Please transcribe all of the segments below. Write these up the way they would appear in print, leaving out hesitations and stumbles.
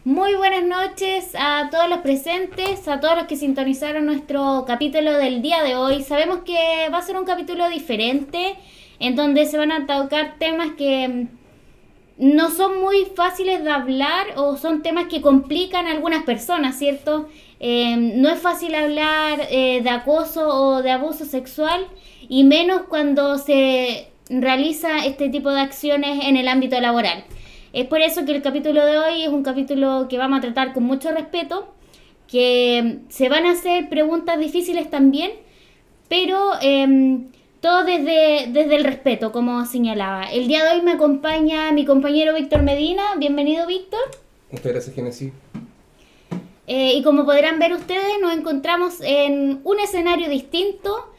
Muy buenas noches a todos los presentes, a todos los que sintonizaron nuestro capítulo del día de hoy. Sabemos que va a ser un capítulo diferente, en donde se van a tocar temas que no son muy fáciles de hablar o son temas que complican a algunas personas, ¿cierto? No es fácil hablar de acoso o de abuso sexual, y menos cuando se realiza este tipo de acciones en el ámbito laboral. Es por eso que el capítulo de hoy es un capítulo que vamos a tratar con mucho respeto, que se van a hacer preguntas difíciles también, pero todo desde el respeto, como señalaba. El día de hoy me acompaña mi compañero Víctor Medina. Bienvenido, Víctor. Muchas gracias, Genesis. Y como podrán ver ustedes, nos encontramos en un escenario distinto.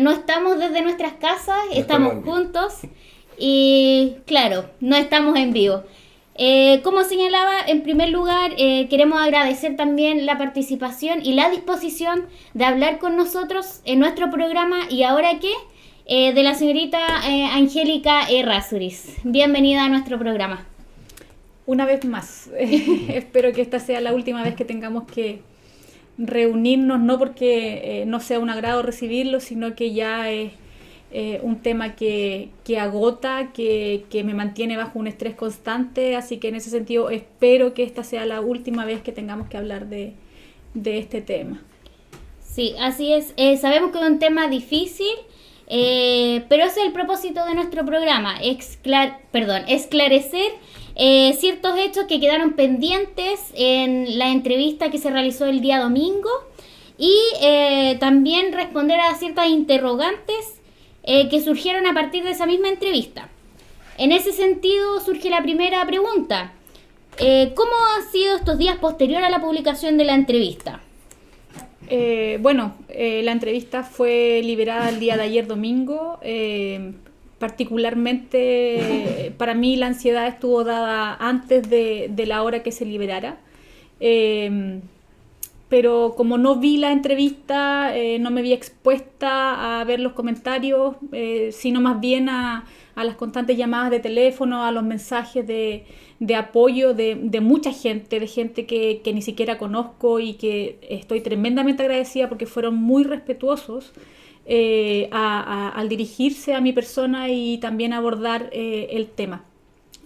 No estamos desde nuestras casas, estamos juntos. Y claro, no estamos en vivo. Como señalaba, en primer lugar, queremos agradecer también la participación y la disposición de hablar con nosotros en nuestro programa ¿Y ahora qué? De la señorita Angélica Errázuriz. Bienvenida a nuestro programa. Una vez más, espero que esta sea la última vez que tengamos que reunirnos, no porque no sea un agrado recibirlo, sino que ya es un tema que agota, que me mantiene bajo un estrés constante, así que en ese sentido espero que esta sea la última vez que tengamos que hablar de este tema. Sí, así es. Sabemos que es un tema difícil, pero ese es el propósito de nuestro programa, esclarecer ciertos hechos que quedaron pendientes en la entrevista que se realizó el día domingo y también responder a ciertas interrogantes que surgieron a partir de esa misma entrevista. En ese sentido surge la primera pregunta. ¿Cómo han sido estos días posterior a la publicación de la entrevista? La entrevista fue liberada el día de ayer domingo. Particularmente para mí la ansiedad estuvo dada antes de la hora que se liberara. Pero como no vi la entrevista, no me vi expuesta a ver los comentarios, sino más bien a las constantes llamadas de teléfono, a los mensajes de apoyo de mucha gente, de gente que ni siquiera conozco y que estoy tremendamente agradecida porque fueron muy respetuosos al dirigirse a mi persona y también abordar el tema.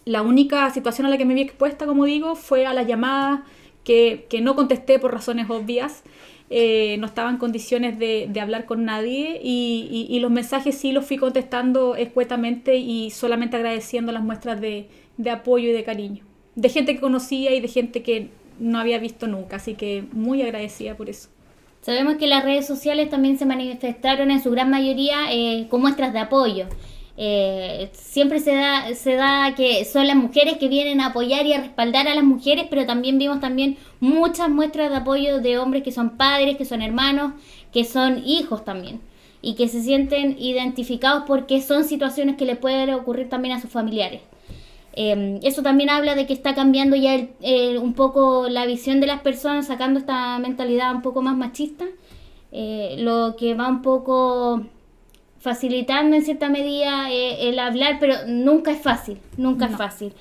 La única situación a la que me vi expuesta, como digo, fue a las llamadas que no contesté por razones obvias. No estaba en condiciones de hablar con nadie y los mensajes sí los fui contestando escuetamente y solamente agradeciendo las muestras de apoyo y de cariño, de gente que conocía y de gente que no había visto nunca, así que muy agradecida por eso. Sabemos que las redes sociales también se manifestaron en su gran mayoría con muestras de apoyo. Siempre se da que son las mujeres que vienen a apoyar y a respaldar a las mujeres, pero también vimos también muchas muestras de apoyo de hombres que son padres, que son hermanos, que son hijos también, y que se sienten identificados porque son situaciones que les pueden ocurrir también a sus familiares. Eso también habla de que está cambiando ya un poco la visión de las personas, sacando esta mentalidad un poco más machista, lo que va un poco facilitando en cierta medida el hablar, pero nunca es fácil, nunca es fácil.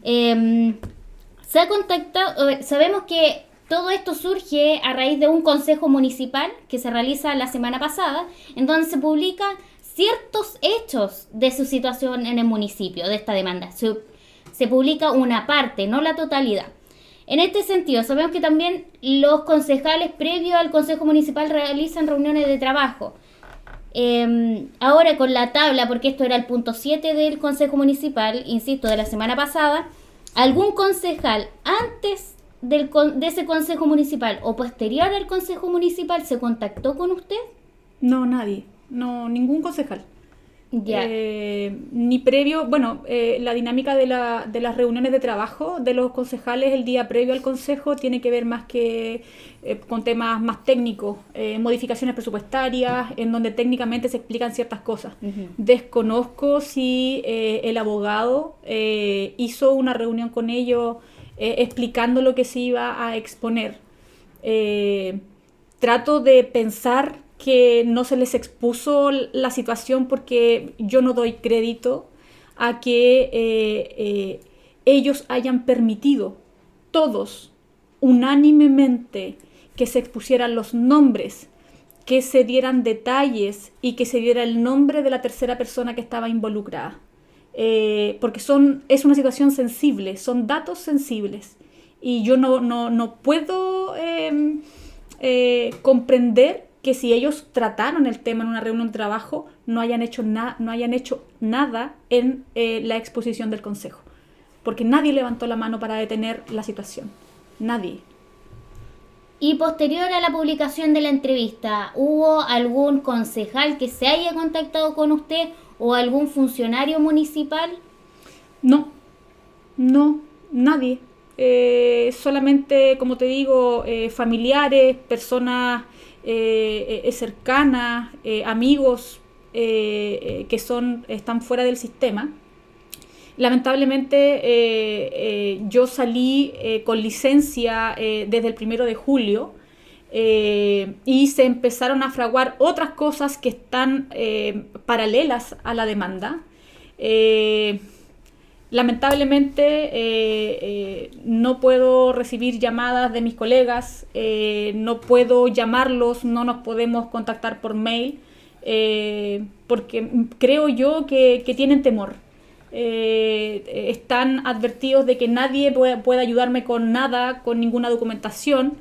Se ha contactado, sabemos que todo esto surge a raíz de un consejo municipal que se realiza la semana pasada, en donde se publican ciertos hechos de su situación en el municipio, de esta demanda. Se publica una parte, no la totalidad. En este sentido, sabemos que también los concejales previo al consejo municipal realizan reuniones de trabajo. Ahora con la tabla, porque esto era el punto 7 del consejo municipal, insisto, de la semana pasada, ¿algún concejal antes de ese consejo municipal o posterior al consejo municipal se contactó con usted? No, nadie, no, ningún concejal. Ya. Ni previo, la dinámica de las reuniones de trabajo de los concejales el día previo al consejo tiene que ver más que con temas más técnicos, modificaciones presupuestarias, en donde técnicamente se explican ciertas cosas. Uh-huh. Desconozco si el abogado hizo una reunión con ellos explicando lo que se iba a exponer. Trato de pensar que no se les expuso la situación porque yo no doy crédito a que ellos hayan permitido todos, unánimemente, que se expusieran los nombres, que se dieran detalles y que se diera el nombre de la tercera persona que estaba involucrada. Porque es una situación sensible, son datos sensibles. Y yo no puedo comprender que si ellos trataron el tema en una reunión de trabajo, no hayan hecho nada en la exposición del Consejo. Porque nadie levantó la mano para detener la situación. Nadie. Y posterior a la publicación de la entrevista, ¿hubo algún concejal que se haya contactado con usted o algún funcionario municipal? No, nadie. Solamente, como te digo, familiares, personas cercanas, amigos que están fuera del sistema. Lamentablemente yo salí con licencia desde el 1 de julio y se empezaron a fraguar otras cosas que están paralelas a la demanda. Lamentablemente no puedo recibir llamadas de mis colegas, no puedo llamarlos, no nos podemos contactar por mail, porque creo yo que tienen temor. Están advertidos de que nadie puede ayudarme con nada, con ninguna documentación.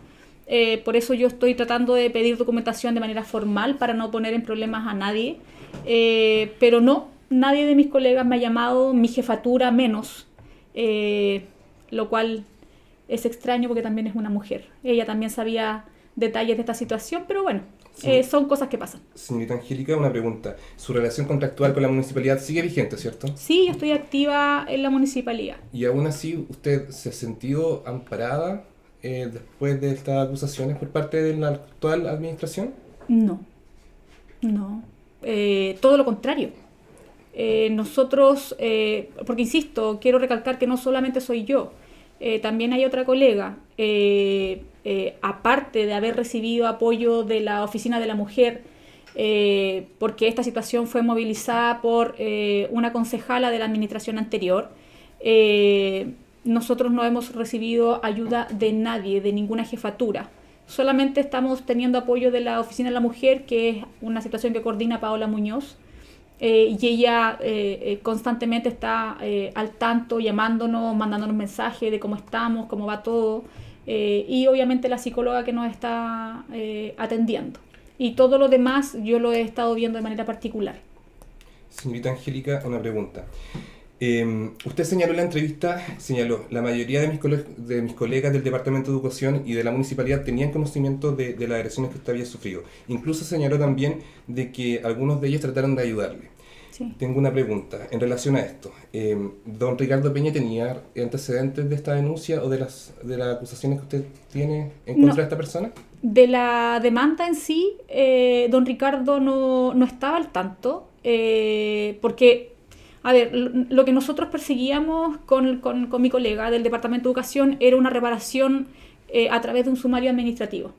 Por eso yo estoy tratando de pedir documentación de manera formal para no poner en problemas a nadie. Pero no, nadie de mis colegas me ha llamado, mi jefatura menos, lo cual es extraño porque también es una mujer. Ella también sabía detalles de esta situación, pero bueno, sí. Son cosas que pasan. Señorita Angélica, una pregunta. ¿Su relación contractual con la municipalidad sigue vigente, cierto? Sí, yo estoy activa en la municipalidad. ¿Y aún así usted se ha sentido amparada después de estas acusaciones por parte de la actual administración? No. Todo lo contrario. Nosotros, porque insisto, quiero recalcar que no solamente soy yo, también hay otra colega, aparte de haber recibido apoyo de la Oficina de la Mujer, porque esta situación fue movilizada por una concejala de la administración anterior. Nosotros no hemos recibido ayuda de nadie, de ninguna jefatura. Solamente estamos teniendo apoyo de la Oficina de la Mujer, que es una situación que coordina Paola Muñoz. Y ella constantemente está al tanto, llamándonos, mandándonos mensajes de cómo estamos, cómo va todo, y obviamente la psicóloga que nos está atendiendo. Y todo lo demás yo lo he estado viendo de manera particular. Señorita Angélica, una pregunta. Usted señaló en la entrevista, la mayoría de mis colegas del Departamento de Educación y de la municipalidad tenían conocimiento de las agresiones que usted había sufrido. Incluso señaló también de que algunos de ellos trataron de ayudarle. Sí. Tengo una pregunta en relación a esto. ¿Don Ricardo Peña tenía antecedentes de esta denuncia o de las acusaciones que usted tiene en contra de esta persona? De la demanda en sí, don Ricardo no estaba al tanto, porque... A ver, lo que nosotros perseguíamos con mi colega del Departamento de Educación era una reparación a través de un sumario administrativo.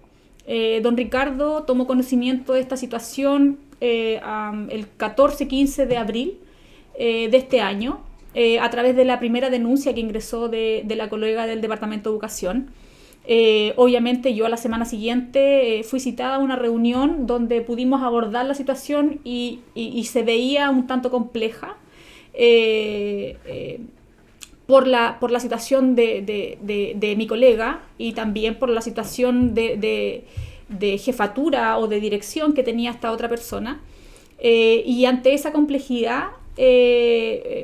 Don Ricardo tomó conocimiento de esta situación el 14-15 de abril de este año, a través de la primera denuncia que ingresó de la colega del Departamento de Educación. Obviamente yo a la semana siguiente fui citada a una reunión donde pudimos abordar la situación y se veía un tanto compleja. Por la situación de mi colega y también por la situación de jefatura o de dirección que tenía esta otra persona, y ante esa complejidad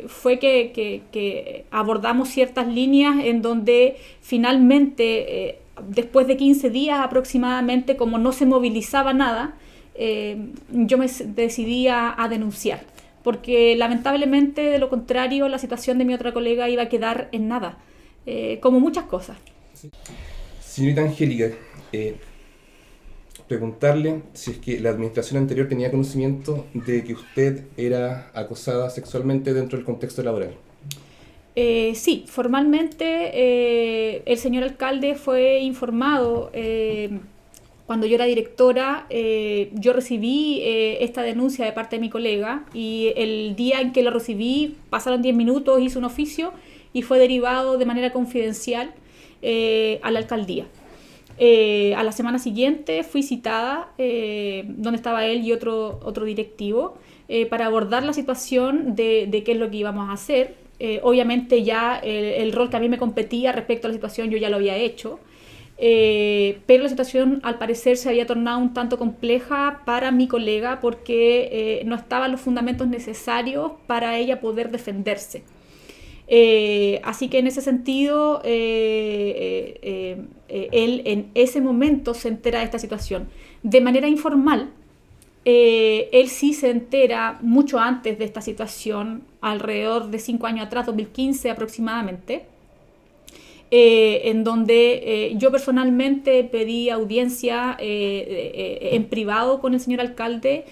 fue que abordamos ciertas líneas en donde finalmente después de 15 días aproximadamente, como no se movilizaba nada, yo me decidí a denunciar. Porque lamentablemente, de lo contrario, la situación de mi otra colega iba a quedar en nada, como muchas cosas. Señorita Angélica, preguntarle si es que la administración anterior tenía conocimiento de que usted era acosada sexualmente dentro del contexto laboral. Sí, formalmente el señor alcalde fue informado. Cuando yo era directora, yo recibí esta denuncia de parte de mi colega, y el día en que lo recibí pasaron 10 minutos, hice un oficio y fue derivado de manera confidencial a la alcaldía. A la semana siguiente fui citada, donde estaba él y otro directivo, para abordar la situación de qué es lo que íbamos a hacer. Obviamente ya el rol que a mí me competía respecto a la situación yo ya lo había hecho, pero la situación al parecer se había tornado un tanto compleja para mi colega porque no estaban los fundamentos necesarios para ella poder defenderse. Así que en ese sentido él en ese momento se entera de esta situación de manera informal. Él sí se entera mucho antes de esta situación, alrededor de 5 años atrás, 2015 aproximadamente, en donde yo personalmente pedí audiencia en privado con el señor alcalde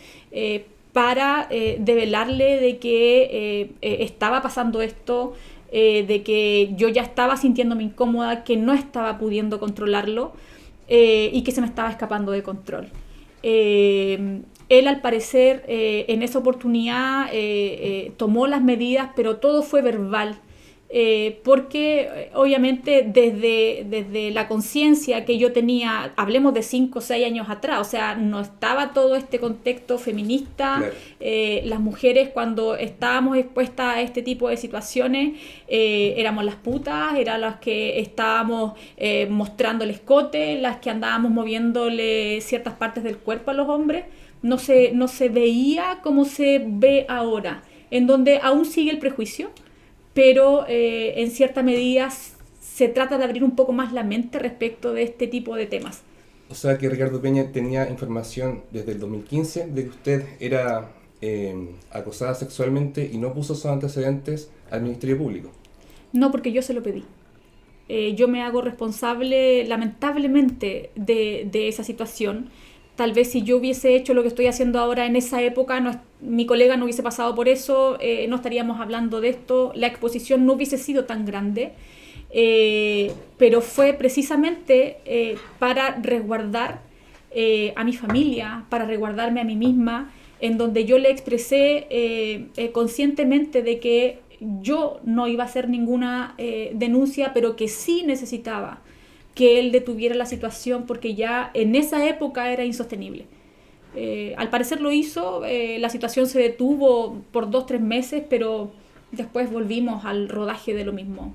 para develarle de que estaba pasando esto, de que yo ya estaba sintiéndome incómoda, que no estaba pudiendo controlarlo y que se me estaba escapando de control. Él al parecer en esa oportunidad tomó las medidas, pero todo fue verbal. Porque obviamente desde la conciencia que yo tenía, hablemos de 5 o 6 años atrás, o sea, no estaba todo este contexto feminista. Claro. Las mujeres cuando estábamos expuestas a este tipo de situaciones éramos las putas, eran las que estábamos mostrando el escote, las que andábamos moviéndole ciertas partes del cuerpo a los hombres. No se veía como se ve ahora, en donde aún sigue el prejuicio, pero en cierta medida se trata de abrir un poco más la mente respecto de este tipo de temas. O sea que Ricardo Peña tenía información desde el 2015 de que usted era acosada sexualmente y no puso esos antecedentes al Ministerio Público. No, porque yo se lo pedí. Yo me hago responsable, lamentablemente, de esa situación. Tal vez si yo hubiese hecho lo que estoy haciendo ahora en esa época, mi colega no hubiese pasado por eso, no estaríamos hablando de esto, la exposición no hubiese sido tan grande, pero fue precisamente para resguardar a mi familia, para resguardarme a mí misma, en donde yo le expresé conscientemente de que yo no iba a hacer ninguna denuncia, pero que sí necesitaba que él detuviera la situación porque ya en esa época era insostenible. Al parecer lo hizo, la situación se detuvo por 2-3 meses, pero después volvimos al rodaje de lo mismo.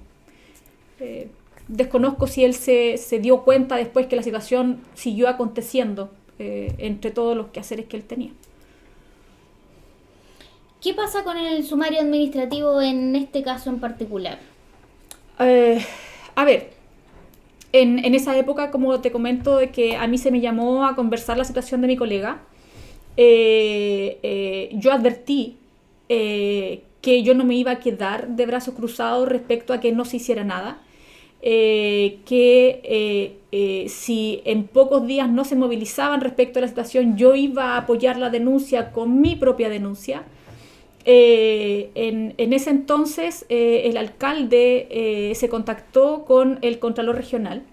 Desconozco si él se dio cuenta después que la situación siguió aconteciendo entre todos los quehaceres que él tenía. ¿Qué pasa con el sumario administrativo en este caso en particular? A ver, en esa época, como te comento, de que a mí se me llamó a conversar la situación de mi colega, yo advertí que yo no me iba a quedar de brazos cruzados respecto a que no se hiciera nada, si en pocos días no se movilizaban respecto a la situación, yo iba a apoyar la denuncia con mi propia denuncia. En ese entonces el alcalde se contactó con el Contralor Regional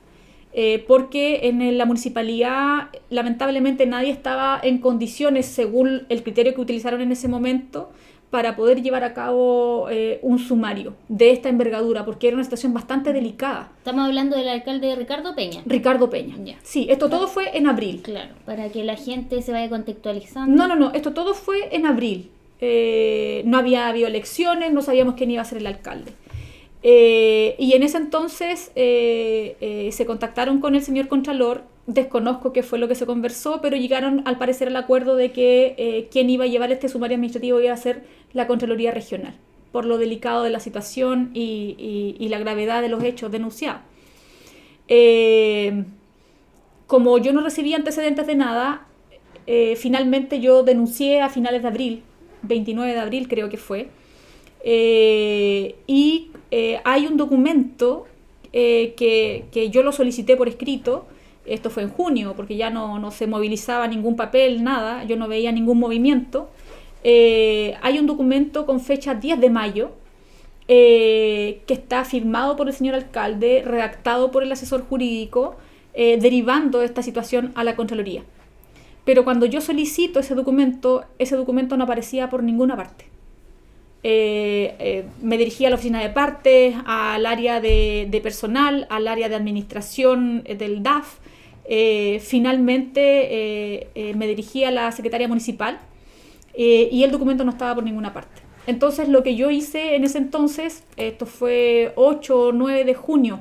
porque en la municipalidad lamentablemente nadie estaba en condiciones, según el criterio que utilizaron en ese momento, para poder llevar a cabo un sumario de esta envergadura, porque era una situación bastante delicada. Estamos hablando del alcalde Ricardo Peña. Ricardo Peña. Ya. Sí, esto todo fue en abril. Claro, para que la gente se vaya contextualizando. No, esto todo fue en abril. No había habido elecciones, no sabíamos quién iba a ser el alcalde. Y en ese entonces se contactaron con el señor Contralor, desconozco qué fue lo que se conversó, pero llegaron al parecer al acuerdo de que quien iba a llevar este sumario administrativo iba a ser la Contraloría Regional, por lo delicado de la situación y la gravedad de los hechos denunciados. Como yo no recibía antecedentes de nada, finalmente yo denuncié a finales de abril, 29 de abril creo que fue, y hay un documento que yo lo solicité por escrito. Esto fue en junio, porque ya no se movilizaba ningún papel, nada, yo no veía ningún movimiento. Hay un documento con fecha 10 de mayo que está firmado por el señor alcalde, redactado por el asesor jurídico, derivando esta situación a la Contraloría. Pero cuando yo solicito ese documento no aparecía por ninguna parte. me dirigí a la oficina de partes, al área de personal, al área de administración del DAF. Finalmente me dirigí a la secretaria municipal y el documento no estaba por ninguna parte. Entonces lo que yo hice en ese entonces, esto fue 8 o 9 de junio,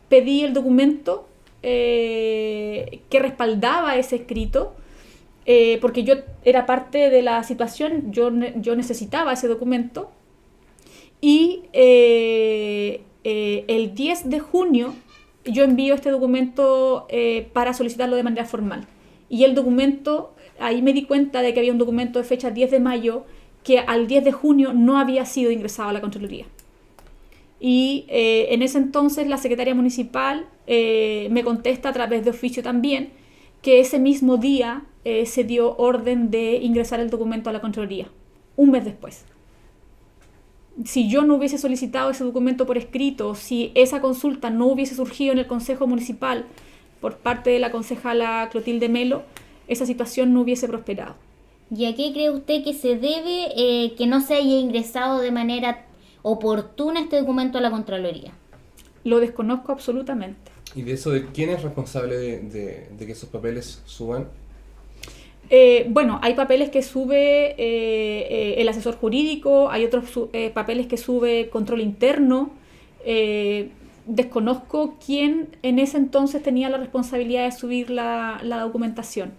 pedí el documento que respaldaba ese escrito, porque yo era parte de la situación, yo necesitaba ese documento, y el 10 de junio yo envío este documento para solicitarlo de manera formal. Y el documento, ahí me di cuenta de que había un documento de fecha 10 de mayo que al 10 de junio no había sido ingresado a la Contraloría. Y en ese entonces la secretaria municipal me contesta a través de oficio también que ese mismo día se dio orden de ingresar el documento a la Contraloría, un mes después. Si yo no hubiese solicitado ese documento por escrito, si esa consulta no hubiese surgido en el Consejo Municipal por parte de la concejala Clotilde Melo, esa situación no hubiese prosperado. ¿Y a qué cree usted que se debe que no se haya ingresado de manera oportuna este documento a la Contraloría? Lo desconozco absolutamente. ¿Y de eso, de quién es responsable de que esos papeles suban? Bueno, hay papeles que sube el asesor jurídico, hay otros papeles que sube control interno. Desconozco quién en ese entonces tenía la responsabilidad de subir la documentación.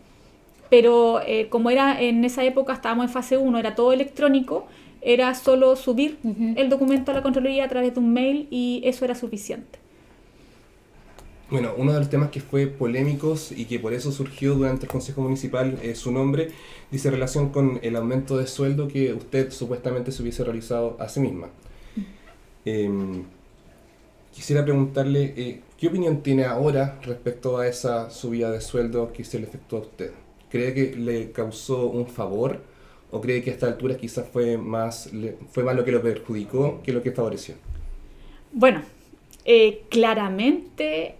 Pero como era en esa época, estábamos en fase 1, era todo electrónico, era solo subir el documento a la Contraloría a través de un mail y eso era suficiente. Bueno, uno de los temas que fue polémicos y que por eso surgió durante el Consejo Municipal, su nombre, dice relación con el aumento de sueldo que usted supuestamente se hubiese realizado a sí misma. Quisiera preguntarle, ¿qué opinión tiene ahora respecto a esa subida de sueldo que se le efectuó a usted? ¿Cree que le causó un favor o cree que a estas alturas quizás fue más lo que lo perjudicó que lo que favoreció? Bueno, claramente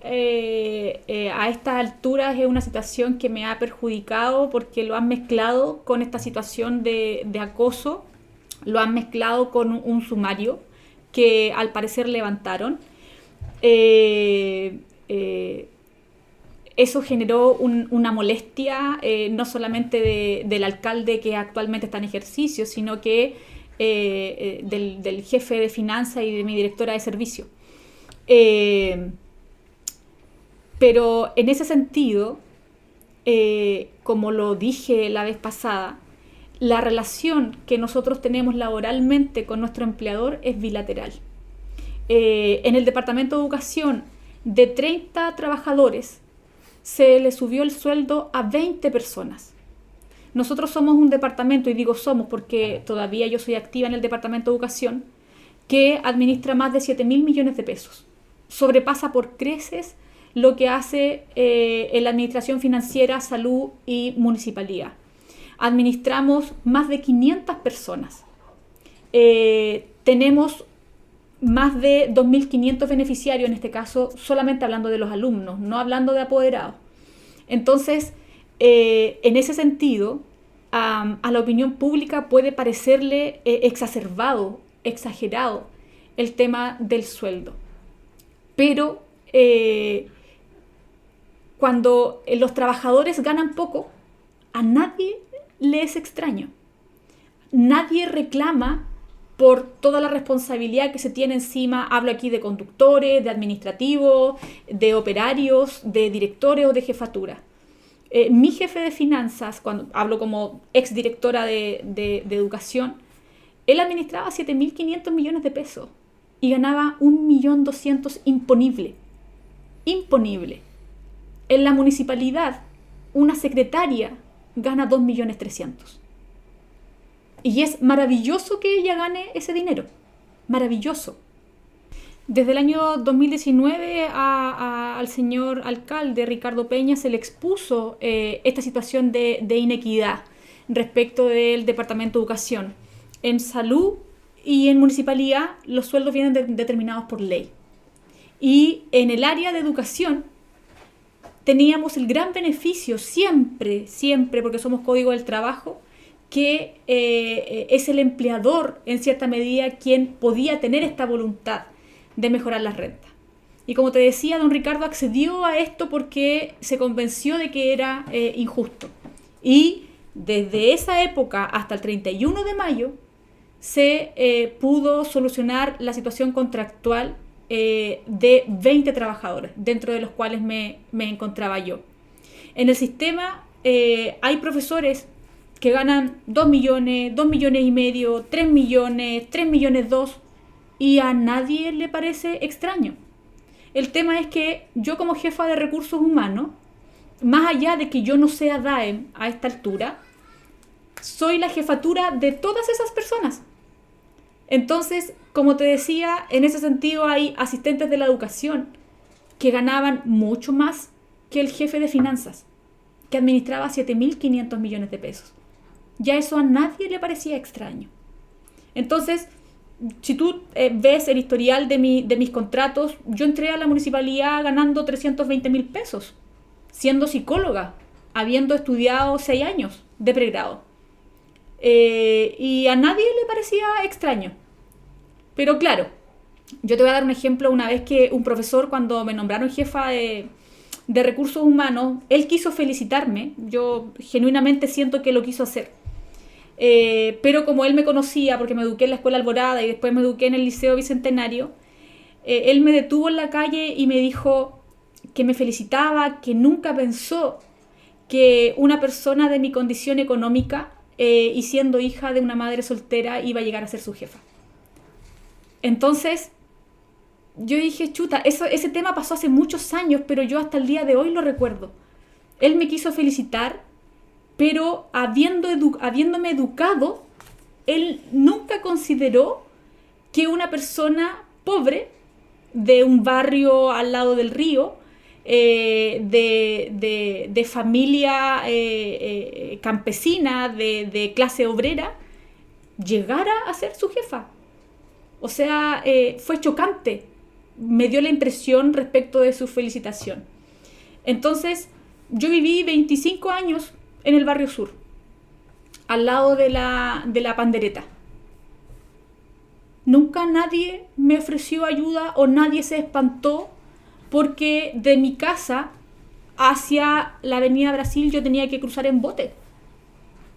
a estas alturas es una situación que me ha perjudicado porque lo han mezclado con esta situación de acoso, lo han mezclado con un sumario que al parecer levantaron. Eso generó una molestia no solamente del alcalde que actualmente está en ejercicio, sino que del jefe de finanzas y de mi directora de servicio. Pero en ese sentido, como lo dije la vez pasada, la relación que nosotros tenemos laboralmente con nuestro empleador es bilateral. En el Departamento de Educación, de 30 trabajadores, se le subió el sueldo a 20 personas. Nosotros somos un departamento, y digo somos porque todavía yo soy activa en el Departamento de Educación, que administra más de 7.000 millones de pesos. Sobrepasa por creces lo que hace la Administración Financiera, Salud y Municipalidad. Administramos más de 500 personas. Tenemos más de 2.500 beneficiarios, en este caso solamente hablando de los alumnos, no hablando de apoderados. Entonces, en ese sentido, a la opinión pública puede parecerle exacerbado, exagerado el tema del sueldo. Pero cuando los trabajadores ganan poco, a nadie le es extraño. Nadie reclama por toda la responsabilidad que se tiene encima. Hablo aquí de conductores, de administrativos, de operarios, de directores o de jefatura. Mi jefe de finanzas, cuando hablo como exdirectora de educación, él administraba 7.500 millones de pesos y ganaba 1.200.000 imponible. Imponible. En la municipalidad, una secretaria gana 2.300.000. Y es maravilloso que ella gane ese dinero. Maravilloso. Desde el año 2019 al señor alcalde Ricardo Peña se le expuso esta situación de inequidad respecto del Departamento de Educación. En salud y en municipalidad los sueldos vienen determinados por ley. Y en el área de educación teníamos el gran beneficio siempre, porque somos Código del Trabajo, que es el empleador, en cierta medida, quien podía tener esta voluntad de mejorar las rentas. Y como te decía, don Ricardo accedió a esto porque se convenció de que era injusto. Y desde esa época hasta el 31 de mayo se pudo solucionar la situación contractual de 20 trabajadores, dentro de los cuales me encontraba yo. En el sistema hay profesores que ganan 2 millones, 2 millones y medio, 3 millones, 3 millones 2, y a nadie le parece extraño. El tema es que yo, como jefa de recursos humanos, más allá de que yo no sea DAEM a esta altura, soy la jefatura de todas esas personas. Entonces, como te decía, en ese sentido hay asistentes de la educación que ganaban mucho más que el jefe de finanzas, que administraba 7.500 millones de pesos. Ya eso a nadie le parecía extraño. Entonces, si tú ves el historial de mis contratos, yo entré a la municipalidad ganando 320.000 pesos, siendo psicóloga, habiendo estudiado 6 años de pregrado. Y a nadie le parecía extraño. Pero claro, yo te voy a dar un ejemplo. Una vez que un profesor, cuando me nombraron jefa de recursos humanos, él quiso felicitarme. Yo genuinamente siento que lo quiso hacer. Pero como él me conocía, porque me eduqué en la Escuela Alborada y después me eduqué en el Liceo Bicentenario, él me detuvo en la calle y me dijo que me felicitaba, que nunca pensó que una persona de mi condición económica y siendo hija de una madre soltera iba a llegar a ser su jefa. Entonces yo dije, chuta, ese tema pasó hace muchos años, pero yo hasta el día de hoy lo recuerdo. Él me quiso felicitar, pero habiéndome educado, él nunca consideró que una persona pobre de un barrio al lado del río, de familia campesina, de clase obrera, llegara a ser su jefa. O sea, fue chocante. Me dio la impresión respecto de su felicitación. Entonces, yo viví 25 años en el barrio sur, al lado de la Pandereta. Nunca nadie me ofreció ayuda o nadie se espantó porque de mi casa hacia la Avenida Brasil yo tenía que cruzar en bote.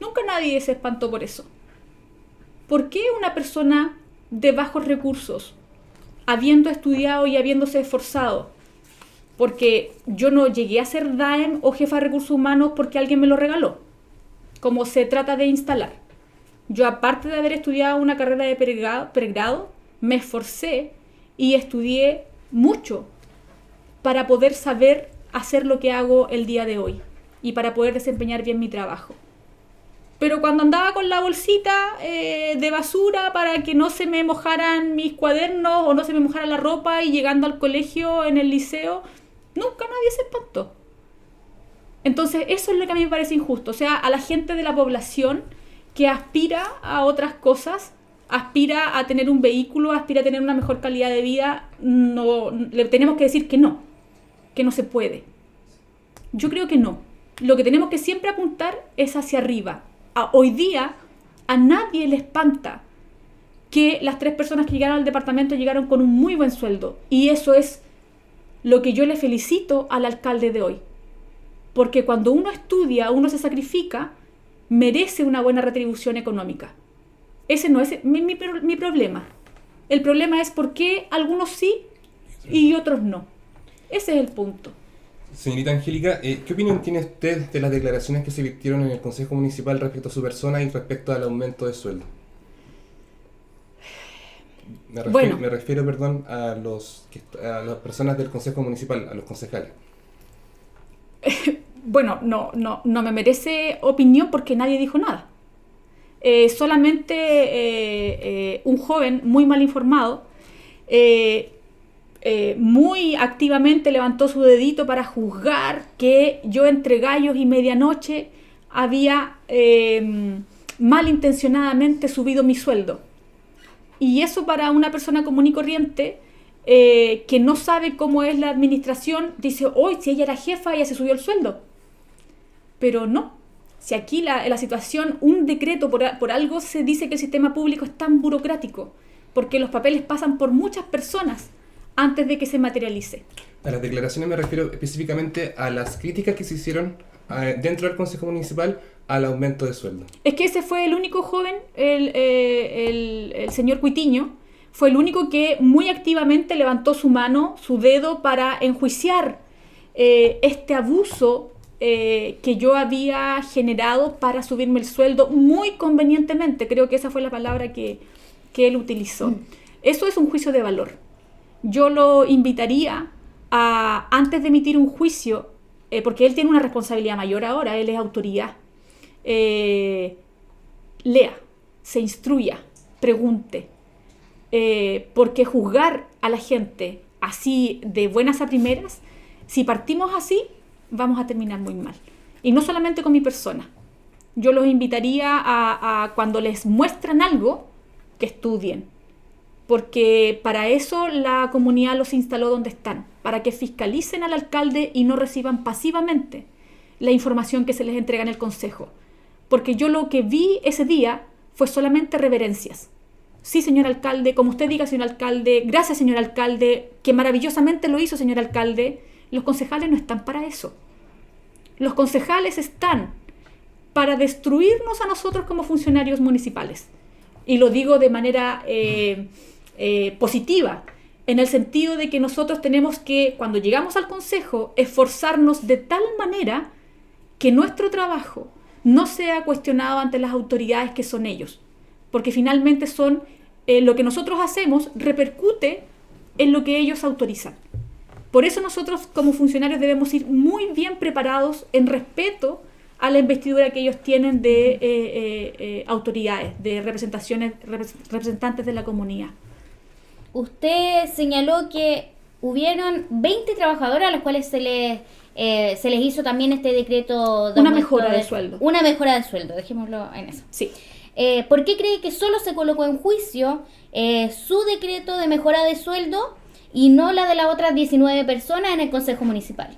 Nunca nadie se espantó por eso. ¿Por qué una persona de bajos recursos, habiendo estudiado y habiéndose esforzado? Porque yo no llegué a ser DAEM o jefa de recursos humanos porque alguien me lo regaló, como se trata de instalar. Yo, aparte de haber estudiado una carrera de pregrado, me esforcé y estudié mucho para poder saber hacer lo que hago el día de hoy y para poder desempeñar bien mi trabajo. Pero cuando andaba con la bolsita de basura para que no se me mojaran mis cuadernos o no se me mojara la ropa, y llegando al colegio, en el liceo, nunca nadie se espantó. Entonces eso es lo que a mí me parece injusto. O sea, a la gente de la población que aspira a otras cosas, aspira a tener un vehículo, aspira a tener una mejor calidad de vida, no, le tenemos que decir que no se puede. Yo creo que no. Lo que tenemos que siempre apuntar es hacia arriba. Hoy día a nadie le espanta que las 3 personas que llegaron al departamento llegaron con un muy buen sueldo, y eso es lo que yo le felicito al alcalde de hoy, porque cuando uno estudia, uno se sacrifica, merece una buena retribución económica. Ese no es mi problema. El problema es por qué algunos sí y otros no. Ese es el punto. Señorita Angélica, ¿qué opinión tiene usted de las declaraciones que se virtieron en el Consejo Municipal respecto a su persona y respecto al aumento de sueldo? Me refiero a las personas del Consejo Municipal, a los concejales. Bueno, no me merece opinión porque nadie dijo nada. Solamente un joven muy mal informado muy activamente levantó su dedito para juzgar que yo entre gallos y medianoche había malintencionadamente subido mi sueldo. Y eso, para una persona común y corriente que no sabe cómo es la administración, dice, hoy si ella era jefa, ella se subió el sueldo. Pero no, Si aquí la situación, un decreto, por algo se dice que el sistema público es tan burocrático, porque los papeles pasan por muchas personas antes de que se materialice. A las declaraciones me refiero específicamente a las críticas que se hicieron dentro del Consejo Municipal al aumento de sueldo. Es que ese fue el único joven, el señor Cuitiño, fue el único que muy activamente levantó su mano, su dedo, para enjuiciar este abuso que yo había generado para subirme el sueldo muy convenientemente. Creo que esa fue la palabra que él utilizó. Eso es un juicio de valor. Yo lo invitaría a, antes de emitir un juicio, porque él tiene una responsabilidad mayor ahora, él es autoridad, lea, se instruya, pregunte, porque juzgar a la gente así de buenas a primeras, si partimos así, vamos a terminar muy mal. Y no solamente con mi persona. Yo los invitaría a cuando les muestran algo, que estudien, porque para eso la comunidad los instaló donde están, para que fiscalicen al alcalde y no reciban pasivamente la información que se les entrega en el consejo. Porque yo lo que vi ese día fue solamente reverencias. Sí, señor alcalde, como usted diga, señor alcalde, gracias, señor alcalde, que maravillosamente lo hizo, señor alcalde. Los concejales no están para eso. Los concejales están para destruirnos a nosotros como funcionarios municipales. Y lo digo de manera positiva, en el sentido de que nosotros tenemos que, cuando llegamos al consejo, esforzarnos de tal manera que nuestro trabajo no sea cuestionado ante las autoridades que son ellos, porque finalmente son lo que nosotros hacemos repercute en lo que ellos autorizan. Por eso nosotros como funcionarios debemos ir muy bien preparados en respeto a la investidura que ellos tienen de autoridades, de representantes de la comunidad. Usted señaló que hubieron 20 trabajadoras a las cuales se les hizo también este decreto de una mejora de sueldo. Una mejora de sueldo, dejémoslo en eso. Sí. ¿Por qué cree que solo se colocó en juicio su decreto de mejora de sueldo y no la de las otras 19 personas en el Consejo Municipal?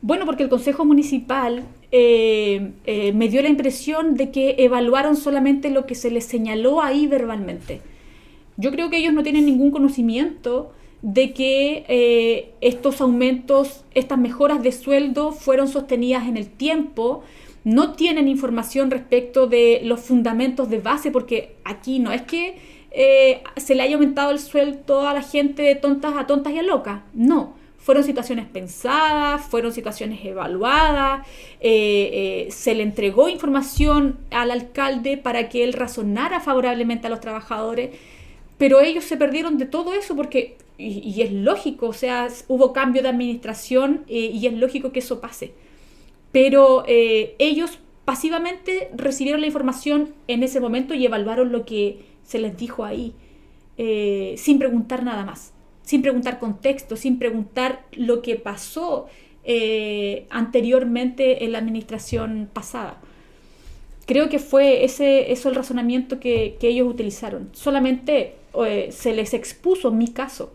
Bueno, porque el Consejo Municipal me dio la impresión de que evaluaron solamente lo que se les señaló ahí verbalmente. Yo creo que ellos no tienen ningún conocimiento de que estos aumentos, estas mejoras de sueldo fueron sostenidas en el tiempo. No tienen información respecto de los fundamentos de base, porque aquí no es que se le haya aumentado el sueldo a la gente de tontas y a locas. No, fueron situaciones pensadas, fueron situaciones evaluadas, se le entregó información al alcalde para que él razonara favorablemente a los trabajadores, pero ellos se perdieron de todo eso porque, y es lógico, o sea, hubo cambio de administración y es lógico que eso pase. Pero ellos pasivamente recibieron la información en ese momento y evaluaron lo que se les dijo ahí, sin preguntar nada más, sin preguntar contexto, sin preguntar lo que pasó anteriormente en la administración pasada. Creo que fue eso el razonamiento que ellos utilizaron. Solamente se les expuso mi caso.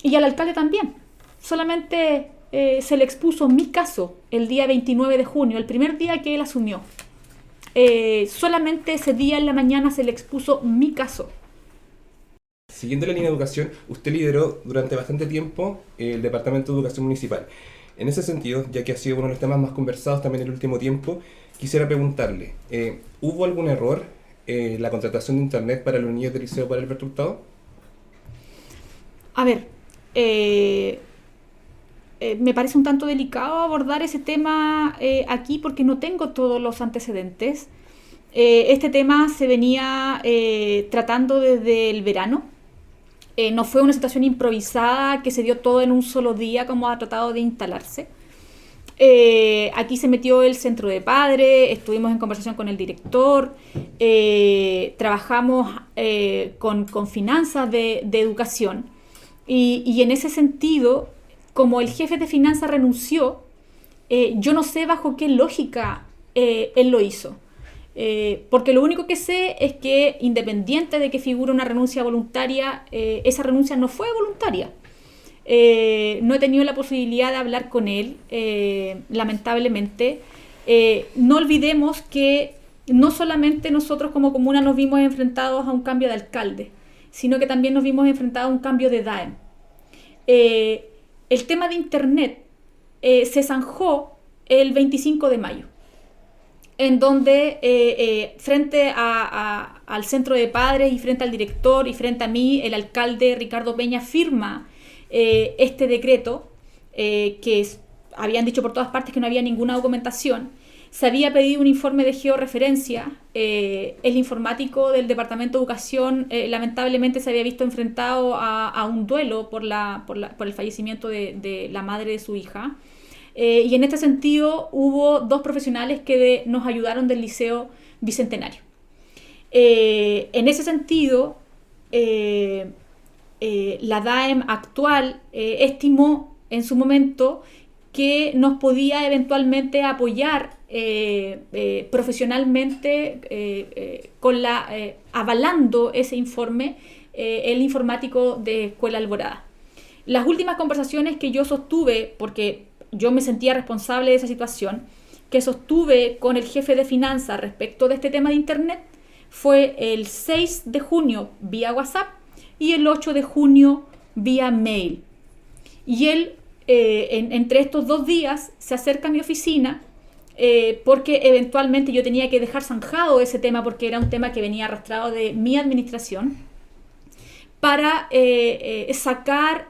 Y al alcalde también. Solamente se le expuso mi caso el día 29 de junio, el primer día que él asumió. Solamente ese día en la mañana se le expuso mi caso. Siguiendo la línea de educación, usted lideró durante bastante tiempo el Departamento de Educación Municipal. En ese sentido, ya que ha sido uno de los temas más conversados también en el último tiempo, quisiera preguntarle, ¿hubo algún error en la contratación de internet para los niños del Liceo para Alberto Hurtado? A ver, me parece un tanto delicado abordar ese tema aquí porque no tengo todos los antecedentes. Este tema se venía tratando desde el verano. No fue una situación improvisada que se dio todo en un solo día como ha tratado de instalarse. Aquí se metió el centro de padres, estuvimos en conversación con el director, trabajamos con finanzas de educación y en ese sentido, como el jefe de finanzas renunció, yo no sé bajo qué lógica él lo hizo. Porque lo único que sé es que independiente de que figure una renuncia voluntaria, esa renuncia no fue voluntaria. No he tenido la posibilidad de hablar con él, lamentablemente, no olvidemos que no solamente nosotros como comuna nos vimos enfrentados a un cambio de alcalde, sino que también nos vimos enfrentados a un cambio de DAEM. El tema de Internet se zanjó el 25 de mayo, en donde frente al centro de padres y frente al director y frente a mí, el alcalde Ricardo Peña firma este decreto habían dicho por todas partes que no había ninguna documentación. Se había pedido un informe de georreferencia. El informático del Departamento de Educación lamentablemente se había visto enfrentado a un duelo por el fallecimiento de la madre de su hija. Y en este sentido hubo 2 profesionales que nos ayudaron del Liceo Bicentenario. En ese sentido, la DAEM actual estimó en su momento que nos podía eventualmente apoyar profesionalmente avalando ese informe el informático de Escuela Alborada. Las últimas conversaciones que yo sostuve, porque yo me sentía responsable de esa situación, que sostuve con el jefe de finanzas respecto de este tema de Internet, fue el 6 de junio vía WhatsApp y el 8 de junio vía mail. Y él, entre estos 2 días, se acerca a mi oficina porque eventualmente yo tenía que dejar zanjado ese tema porque era un tema que venía arrastrado de mi administración para sacar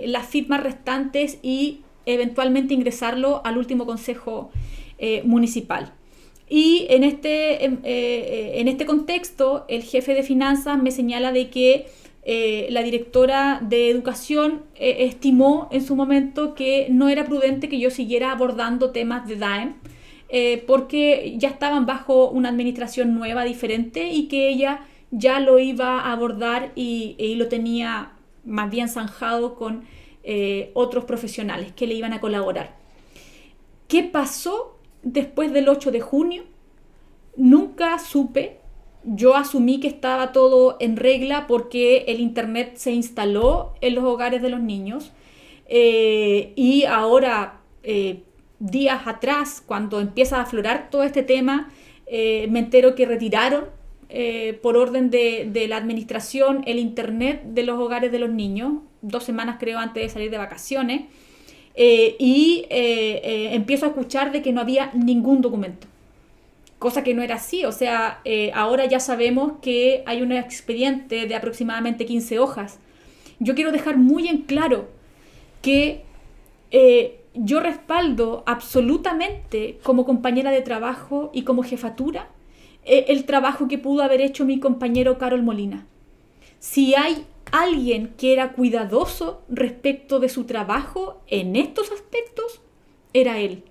las firmas restantes y eventualmente ingresarlo al último consejo municipal. Y en este contexto, el jefe de finanzas me señala de que la directora de educación estimó en su momento que no era prudente que yo siguiera abordando temas de DAEM porque ya estaban bajo una administración nueva, diferente, y que ella ya lo iba a abordar y lo tenía más bien zanjado con otros profesionales que le iban a colaborar. ¿Qué pasó después del 8 de junio? Nunca supe. Yo asumí que estaba todo en regla porque el Internet se instaló en los hogares de los niños y ahora, días atrás, cuando empieza a aflorar todo este tema, me entero que retiraron por orden de la administración el Internet de los hogares de los niños, 2 semanas creo antes de salir de vacaciones, y empiezo a escuchar de que no había ningún documento. Cosa que no era así, o sea, ahora ya sabemos que hay un expediente de aproximadamente 15 hojas. Yo quiero dejar muy en claro que yo respaldo absolutamente como compañera de trabajo y como jefatura el trabajo que pudo haber hecho mi compañero Carol Molina. Si hay alguien que era cuidadoso respecto de su trabajo en estos aspectos, era él.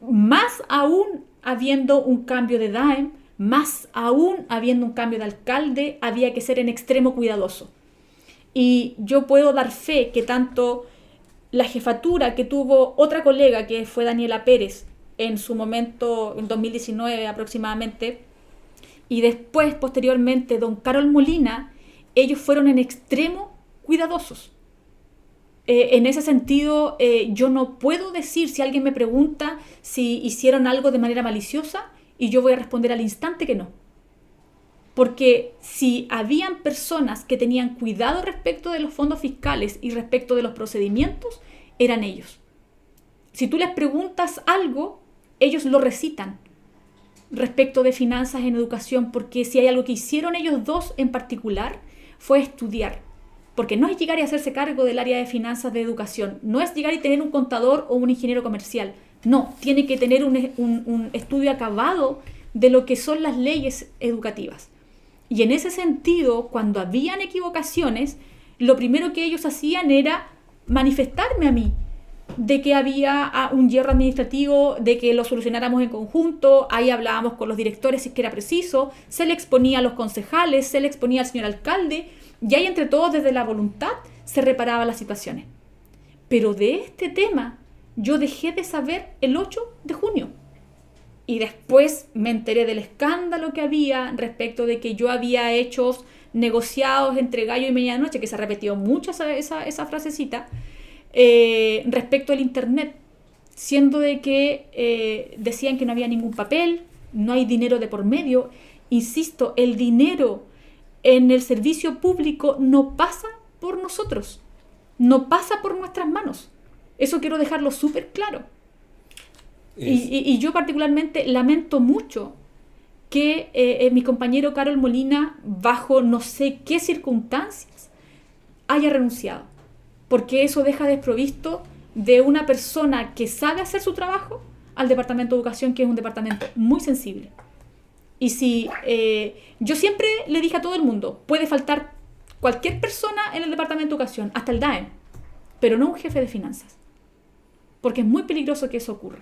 Más aún habiendo un cambio de DAEM, más aún habiendo un cambio de alcalde, había que ser en extremo cuidadoso. Y yo puedo dar fe que tanto la jefatura que tuvo otra colega, que fue Daniela Pérez, en su momento, en 2019 aproximadamente, y después, posteriormente, don Carol Molina, ellos fueron en extremo cuidadosos. En ese sentido, yo no puedo decir, si alguien me pregunta si hicieron algo de manera maliciosa, y yo voy a responder al instante que no. Porque si habían personas que tenían cuidado respecto de los fondos fiscales y respecto de los procedimientos, eran ellos. Si tú les preguntas algo, ellos lo recitan respecto de finanzas en educación, porque si hay algo que hicieron ellos 2 en particular, fue estudiar. Porque no es llegar y hacerse cargo del área de finanzas de educación, no es llegar y tener un contador o un ingeniero comercial, no, tiene que tener un estudio acabado de lo que son las leyes educativas. Y en ese sentido, cuando habían equivocaciones, lo primero que ellos hacían era manifestarme a mí de que había un hierro administrativo, de que lo solucionáramos en conjunto. Ahí hablábamos con los directores si es que era preciso, se le exponía a los concejales, se le exponía al señor alcalde, y ahí entre todos, desde la voluntad, se reparaban las situaciones. Pero de este tema yo dejé de saber el 8 de junio. Y después me enteré del escándalo que había respecto de que yo había hecho negociados entre gallo y medianoche, que se repetió mucho esa frasecita, respecto al Internet. siendo de que decían que no había ningún papel, no hay dinero de por medio. Insisto, el dinero en el servicio público no pasa por nosotros, no pasa por nuestras manos. Eso quiero dejarlo súper claro. Y yo particularmente lamento mucho que mi compañero Carol Molina, bajo no sé qué circunstancias, haya renunciado. Porque eso deja desprovisto de una persona que sabe hacer su trabajo al Departamento de Educación, que es un departamento muy sensible. Y si yo siempre le dije a todo el mundo, puede faltar cualquier persona en el Departamento de Educación, hasta el DAEM, pero no un jefe de finanzas, porque es muy peligroso que eso ocurra.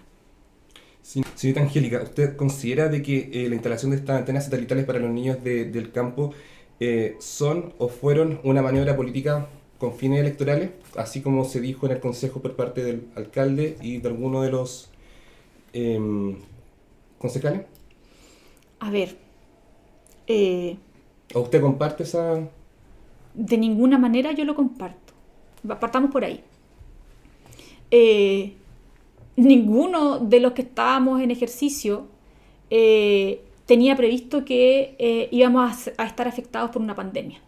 Sí, señorita Angélica, ¿usted considera de que la instalación de estas antenas satelitales para los niños del campo son o fueron una maniobra política con fines electorales, así como se dijo en el Consejo por parte del alcalde y de alguno de los concejales? A ver, ¿O usted comparte esa...? de ninguna manera yo lo comparto. Partamos por ahí. Ninguno de los que estábamos en ejercicio tenía previsto que íbamos a estar afectados por una pandemia.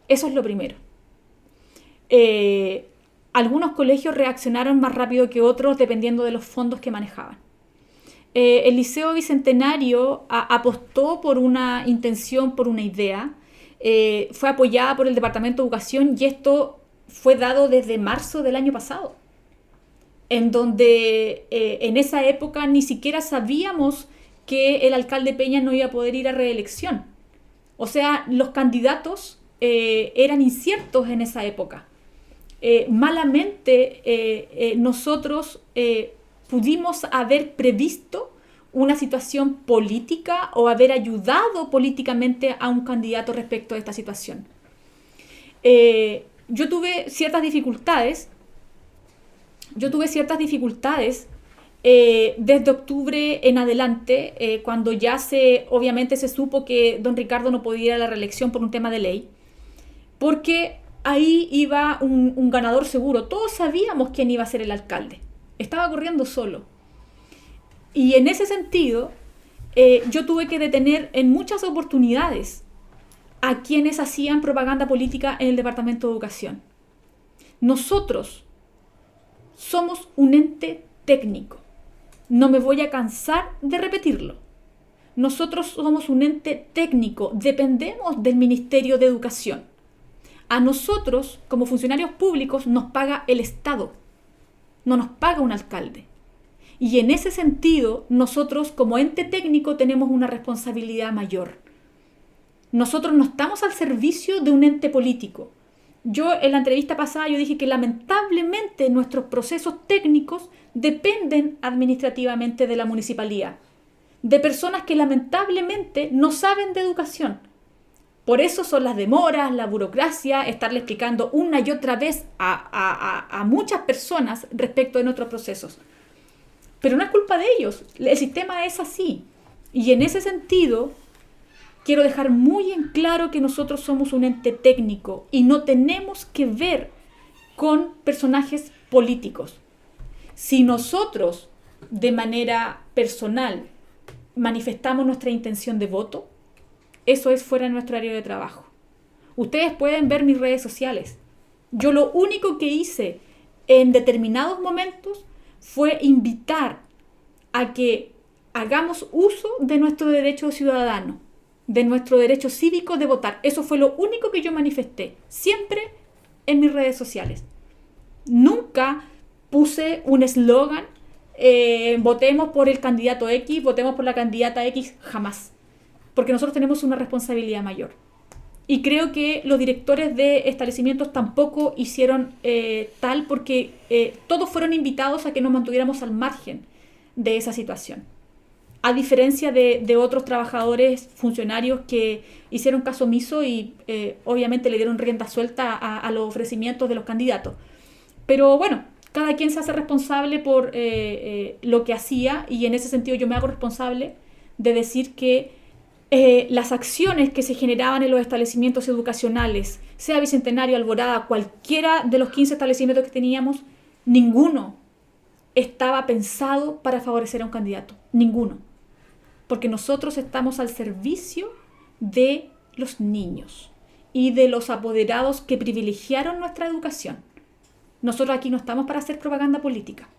Eso es lo primero. Algunos colegios reaccionaron más rápido que otros dependiendo de los fondos que manejaban. El Liceo Bicentenario apostó por una intención, por una idea. Fue apoyada por el Departamento de Educación y esto fue dado desde marzo del año pasado, en donde en esa época ni siquiera sabíamos que el alcalde Peña no iba a poder ir a reelección. O sea, los candidatos eran inciertos en esa época. Malamente nosotros pudimos haber previsto una situación política o haber ayudado políticamente a un candidato respecto a esta situación. Yo tuve ciertas dificultades desde octubre en adelante, cuando ya obviamente se supo que don Ricardo no podía ir a la reelección por un tema de ley, porque ahí iba un ganador seguro. Todos sabíamos quién iba a ser el alcalde. Estaba corriendo solo. Y en ese sentido, yo tuve que detener en muchas oportunidades a quienes hacían propaganda política en el Departamento de Educación. Nosotros somos un ente técnico. No me voy a cansar de repetirlo. Nosotros somos un ente técnico, dependemos del Ministerio de Educación. A nosotros, como funcionarios públicos, nos paga el Estado, no nos paga un alcalde. Y en ese sentido, nosotros como ente técnico tenemos una responsabilidad mayor. Nosotros no estamos al servicio de un ente político. Yo en la entrevista pasada yo dije que lamentablemente nuestros procesos técnicos dependen administrativamente de la municipalidad, de personas que lamentablemente no saben de educación. Por eso son las demoras, la burocracia, estarle explicando una y otra vez a muchas personas respecto de nuestros procesos. Pero no es culpa de ellos, el sistema es así. Y en ese sentido, quiero dejar muy en claro que nosotros somos un ente técnico y no tenemos que ver con personajes políticos. Si nosotros, de manera personal, manifestamos nuestra intención de voto, eso es fuera de nuestro horario de trabajo. Ustedes pueden ver mis redes sociales. Yo lo único que hice en determinados momentos fue invitar a que hagamos uso de nuestro derecho ciudadano, de nuestro derecho cívico de votar. Eso fue lo único que yo manifesté, siempre en mis redes sociales. Nunca puse un eslogan, votemos por el candidato X, votemos por la candidata X, jamás. Porque nosotros tenemos una responsabilidad mayor. Y creo que los directores de establecimientos tampoco hicieron tal, porque todos fueron invitados a que nos mantuviéramos al margen de esa situación. A diferencia de otros trabajadores, funcionarios que hicieron caso omiso y obviamente le dieron rienda suelta a los ofrecimientos de los candidatos. Pero bueno, cada quien se hace responsable por lo que hacía, y en ese sentido yo me hago responsable de decir que las acciones que se generaban en los establecimientos educacionales, sea Bicentenario, Alborada, cualquiera de los 15 establecimientos que teníamos, ninguno estaba pensado para favorecer a un candidato. Ninguno. Porque nosotros estamos al servicio de los niños y de los apoderados que privilegiaron nuestra educación. Nosotros aquí no estamos para hacer propaganda política.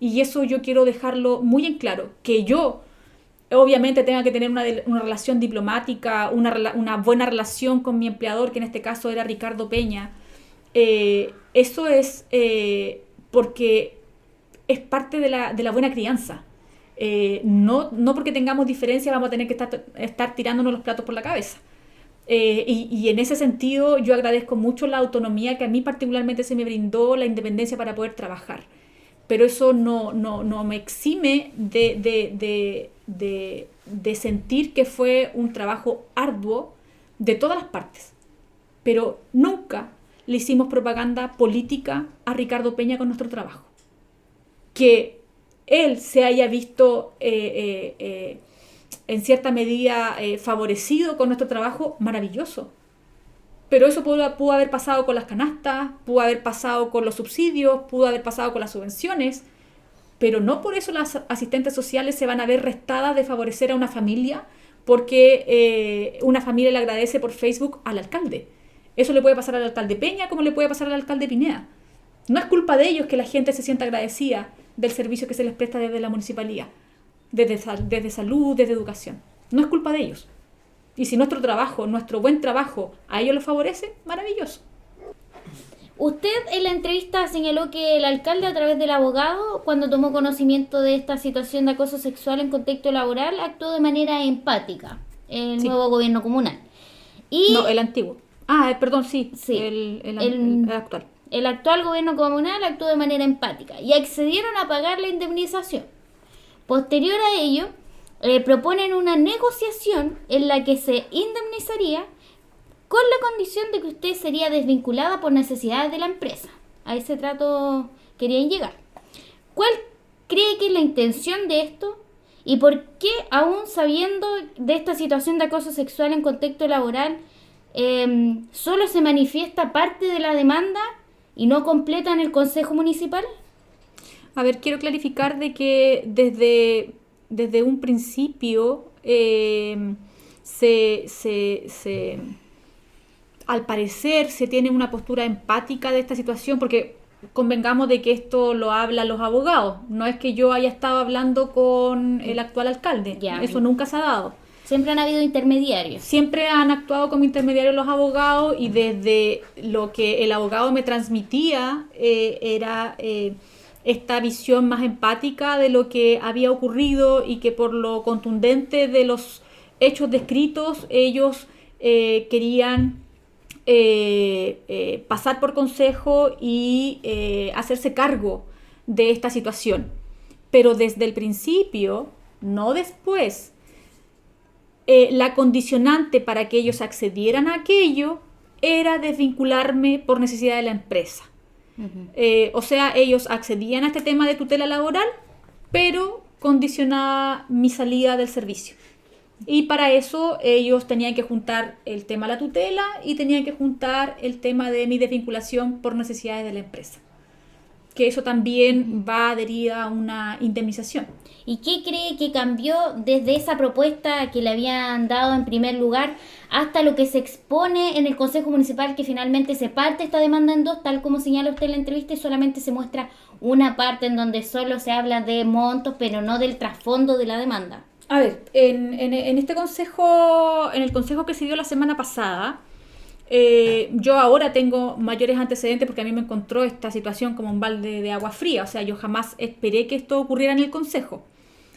Y eso yo quiero dejarlo muy en claro, que yo obviamente tenga que tener una relación diplomática, una buena relación con mi empleador, que en este caso era Ricardo Peña. Eso es porque es parte de la buena crianza. No porque tengamos diferencia vamos a tener que estar tirándonos los platos por la cabeza. Y en ese sentido yo agradezco mucho la autonomía que a mí particularmente se me brindó, la independencia para poder trabajar. Pero eso no me exime de sentir que fue un trabajo arduo de todas las partes. Pero nunca le hicimos propaganda política a Ricardo Peña con nuestro trabajo. Que él se haya visto en cierta medida favorecido con nuestro trabajo, maravilloso. Pero eso pudo haber pasado con las canastas, pudo haber pasado con los subsidios, pudo haber pasado con las subvenciones, pero no por eso las asistentes sociales se van a ver restadas de favorecer a una familia porque una familia le agradece por Facebook al alcalde. Eso le puede pasar al alcalde Peña como le puede pasar al alcalde Pineda. No es culpa de ellos que la gente se sienta agradecida del servicio que se les presta desde la municipalidad, desde salud, desde educación. No es culpa de ellos. Y si nuestro trabajo, nuestro buen trabajo, a ellos los favorece, maravilloso. Usted en la entrevista señaló que el alcalde, a través del abogado, cuando tomó conocimiento de esta situación de acoso sexual en contexto laboral, actuó de manera empática en el nuevo gobierno comunal. No, el antiguo. Perdón, sí. El actual. El actual gobierno comunal actuó de manera empática y accedieron a pagar la indemnización. Posterior a ello, proponen una negociación en la que se indemnizaría con la condición de que usted sería desvinculada por necesidades de la empresa. A ese trato querían llegar. ¿Cuál cree que es la intención de esto? ¿Y por qué, aún sabiendo de esta situación de acoso sexual en contexto laboral, solo se manifiesta parte de la demanda y no completa en el Consejo Municipal? A ver, quiero clarificar de que desde un principio al parecer se tiene una postura empática de esta situación, porque convengamos de que esto lo hablan los abogados, no es que yo haya estado hablando con el actual alcalde, eso nunca se ha dado. Siempre han habido intermediarios. Siempre han actuado como intermediarios los abogados, y desde lo que el abogado me transmitía era esta visión más empática de lo que había ocurrido, y que por lo contundente de los hechos descritos ellos querían pasar por consejo y hacerse cargo de esta situación. Pero desde el principio, no después, la condicionante para que ellos accedieran a aquello era desvincularme por necesidad de la empresa. O sea, ellos accedían a este tema de tutela laboral, pero condicionaba mi salida del servicio. Y para eso ellos tenían que juntar el tema de la tutela y tenían que juntar el tema de mi desvinculación por necesidades de la empresa. Que eso también va adherida a una indemnización. ¿Y qué cree que cambió desde esa propuesta que le habían dado en primer lugar hasta lo que se expone en el Consejo Municipal, que finalmente se parte esta demanda en dos, tal como señala usted en la entrevista, y solamente se muestra una parte en donde solo se habla de montos, pero no del trasfondo de la demanda? A ver, en este consejo, en el consejo que se dio la semana pasada, yo ahora tengo mayores antecedentes porque a mí me encontró esta situación como un balde de agua fría. O sea, yo jamás esperé que esto ocurriera en el consejo,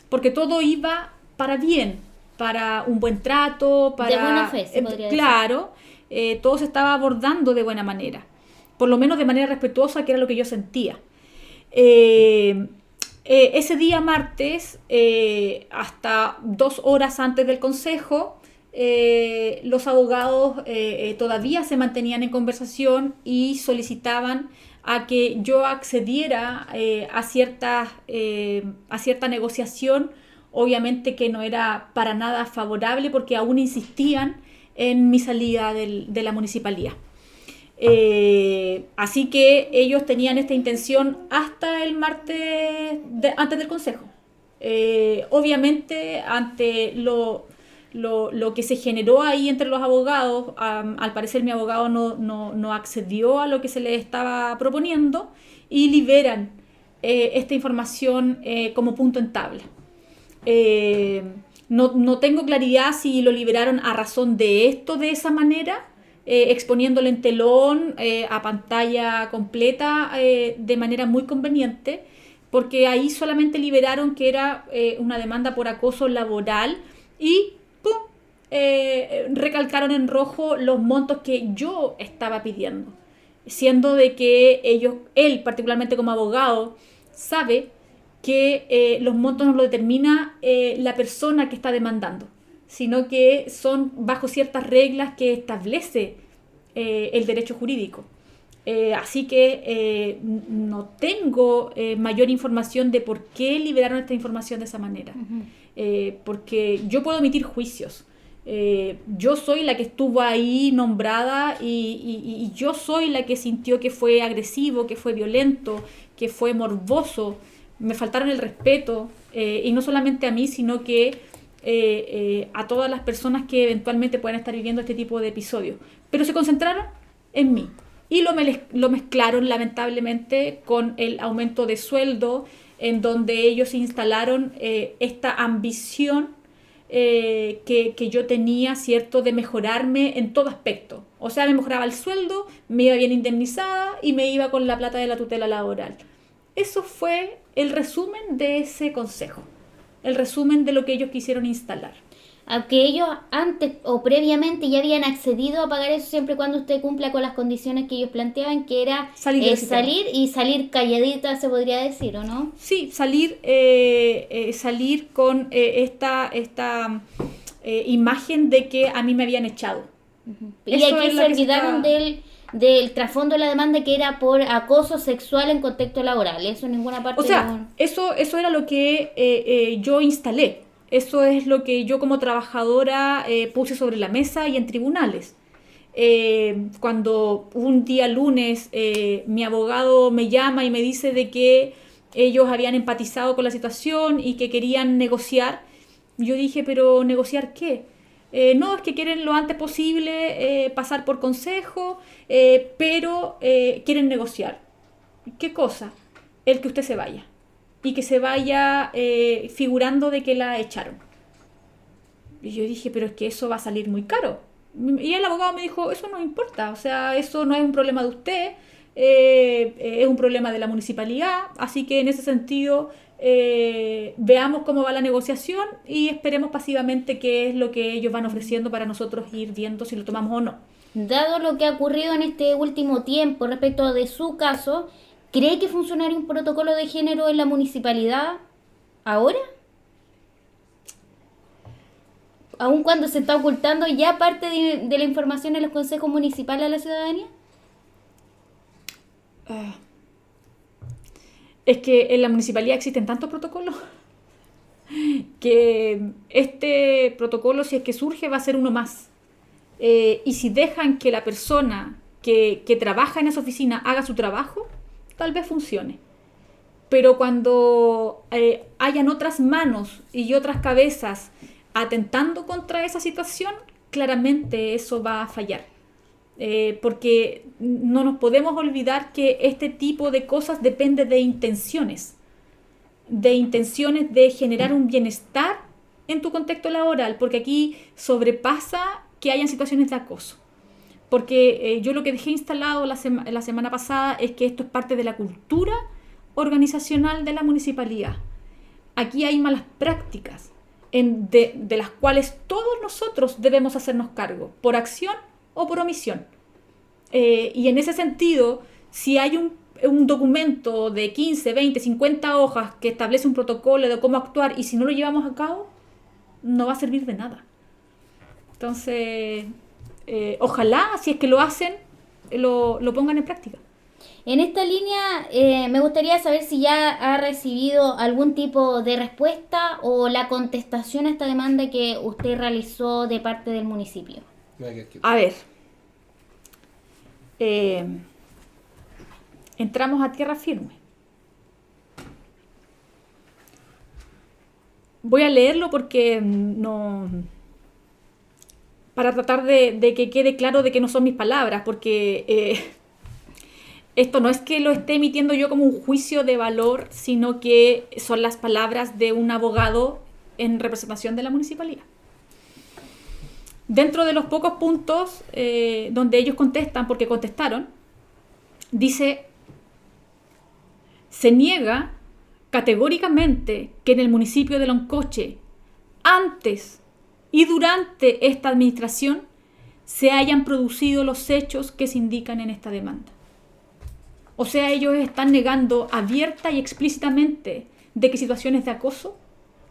porque todo iba para bien, para un buen trato, para... De buena fe, se podría decir. Claro, todo se estaba abordando de buena manera, por lo menos de manera respetuosa, que era lo que yo sentía. Ese día martes, hasta 2 horas antes del consejo, los abogados todavía se mantenían en conversación y solicitaban a que yo accediera a cierta negociación, obviamente que no era para nada favorable porque aún insistían en mi salida de la municipalidad. Así que ellos tenían esta intención hasta el martes antes del Consejo. Obviamente, ante lo que se generó ahí entre los abogados, al parecer mi abogado no accedió a lo que se le estaba proponiendo y liberan esta información como punto en tabla. No tengo claridad si lo liberaron a razón de esto de esa manera, exponiéndolo en telón, a pantalla completa, de manera muy conveniente, porque ahí solamente liberaron que era una demanda por acoso laboral y ¡pum! Recalcaron en rojo los montos que yo estaba pidiendo, siendo de que él particularmente como abogado, sabe que los montos no lo determina la persona que está demandando, sino que son bajo ciertas reglas que establece el derecho jurídico. Así que no tengo mayor información de por qué liberaron esta información de esa manera. Porque yo puedo emitir juicios. Yo soy la que estuvo ahí nombrada y yo soy la que sintió que fue agresivo, que fue violento, que fue morboso. Me faltaron el respeto, y no solamente a mí, sino que a todas las personas que eventualmente puedan estar viviendo este tipo de episodios. Pero se concentraron en mí y lo mezclaron lamentablemente con el aumento de sueldo, en donde ellos instalaron esta ambición que yo tenía, ¿cierto?, de mejorarme en todo aspecto. O sea, me mejoraba el sueldo, me iba bien indemnizada y me iba con la plata de la tutela laboral. Eso fue el resumen de ese consejo, el resumen de lo que ellos quisieron instalar. Aunque ellos antes o previamente ya habían accedido a pagar eso siempre y cuando usted cumpla con las condiciones que ellos planteaban, que era salir y salir calladita, se podría decir, ¿o no? Sí, salir con esta imagen de que a mí me habían echado. Uh-huh. Y aquí se olvidaron del trasfondo de la demanda, que era por acoso sexual en contexto laboral. Eso en ninguna parte... O sea, eso era lo que yo instalé. Eso es lo que yo como trabajadora puse sobre la mesa y en tribunales. Cuando un día lunes mi abogado me llama y me dice de que ellos habían empatizado con la situación y que querían negociar, yo dije, ¿pero negociar qué? No, es que quieren lo antes posible pasar por consejo, pero quieren negociar. ¿Qué cosa? El que usted se vaya. Y que se vaya figurando de que la echaron. Y yo dije, pero es que eso va a salir muy caro. Y el abogado me dijo, eso no importa, o sea, eso no es un problema de usted, es un problema de la municipalidad, así que en ese sentido veamos cómo va la negociación y esperemos pasivamente qué es lo que ellos van ofreciendo para nosotros ir viendo si lo tomamos o no. Dado lo que ha ocurrido en este último tiempo respecto de su caso, ¿cree que funcionaría un protocolo de género en la municipalidad ahora? Aun cuando se está ocultando ya parte de la información en los consejos municipales a la ciudadanía. Es que en la municipalidad existen tantos protocolos que este protocolo, si es que surge, va a ser uno más. Y si dejan que la persona que trabaja en esa oficina haga su trabajo, tal vez funcione. Pero cuando hayan otras manos y otras cabezas atentando contra esa situación, claramente eso va a fallar. Porque no nos podemos olvidar que este tipo de cosas depende de intenciones de generar un bienestar en tu contexto laboral, porque aquí sobrepasa que hayan situaciones de acoso. Porque yo lo que dejé instalado la semana pasada es que esto es parte de la cultura organizacional de la municipalidad. Aquí hay malas prácticas de las cuales todos nosotros debemos hacernos cargo, por acción o por omisión. Y en ese sentido, si hay un documento de 15, 20, 50 hojas que establece un protocolo de cómo actuar y si no lo llevamos a cabo, no va a servir de nada. Entonces, ojalá, si es que lo hacen, lo pongan en práctica. En esta línea, me gustaría saber si ya ha recibido algún tipo de respuesta o la contestación a esta demanda que usted realizó de parte del municipio. A ver, entramos a tierra firme. Voy a leerlo porque para tratar de que quede claro de que no son mis palabras, porque esto no es que lo esté emitiendo yo como un juicio de valor, sino que son las palabras de un abogado en representación de la municipalidad. Dentro de los pocos puntos donde ellos contestan, porque contestaron, dice: se niega categóricamente que en el municipio de Loncoche, antes y durante esta administración, se hayan producido los hechos que se indican en esta demanda. O sea, ellos están negando abierta y explícitamente de que situaciones de acoso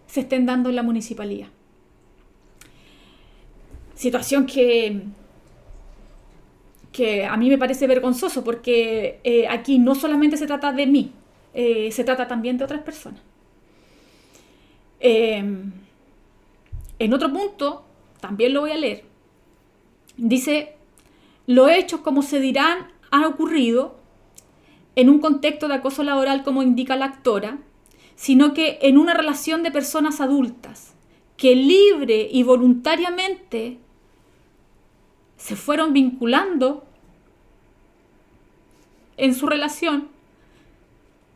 se estén dando en la municipalidad. Situación que a mí me parece vergonzoso, porque aquí no solamente se trata de mí, se trata también de otras personas. En otro punto, también lo voy a leer, dice: los hechos, como se dirán, han ocurrido en un contexto de acoso laboral, como indica la actora, sino que en una relación de personas adultas que libre y voluntariamente se fueron vinculando en su relación,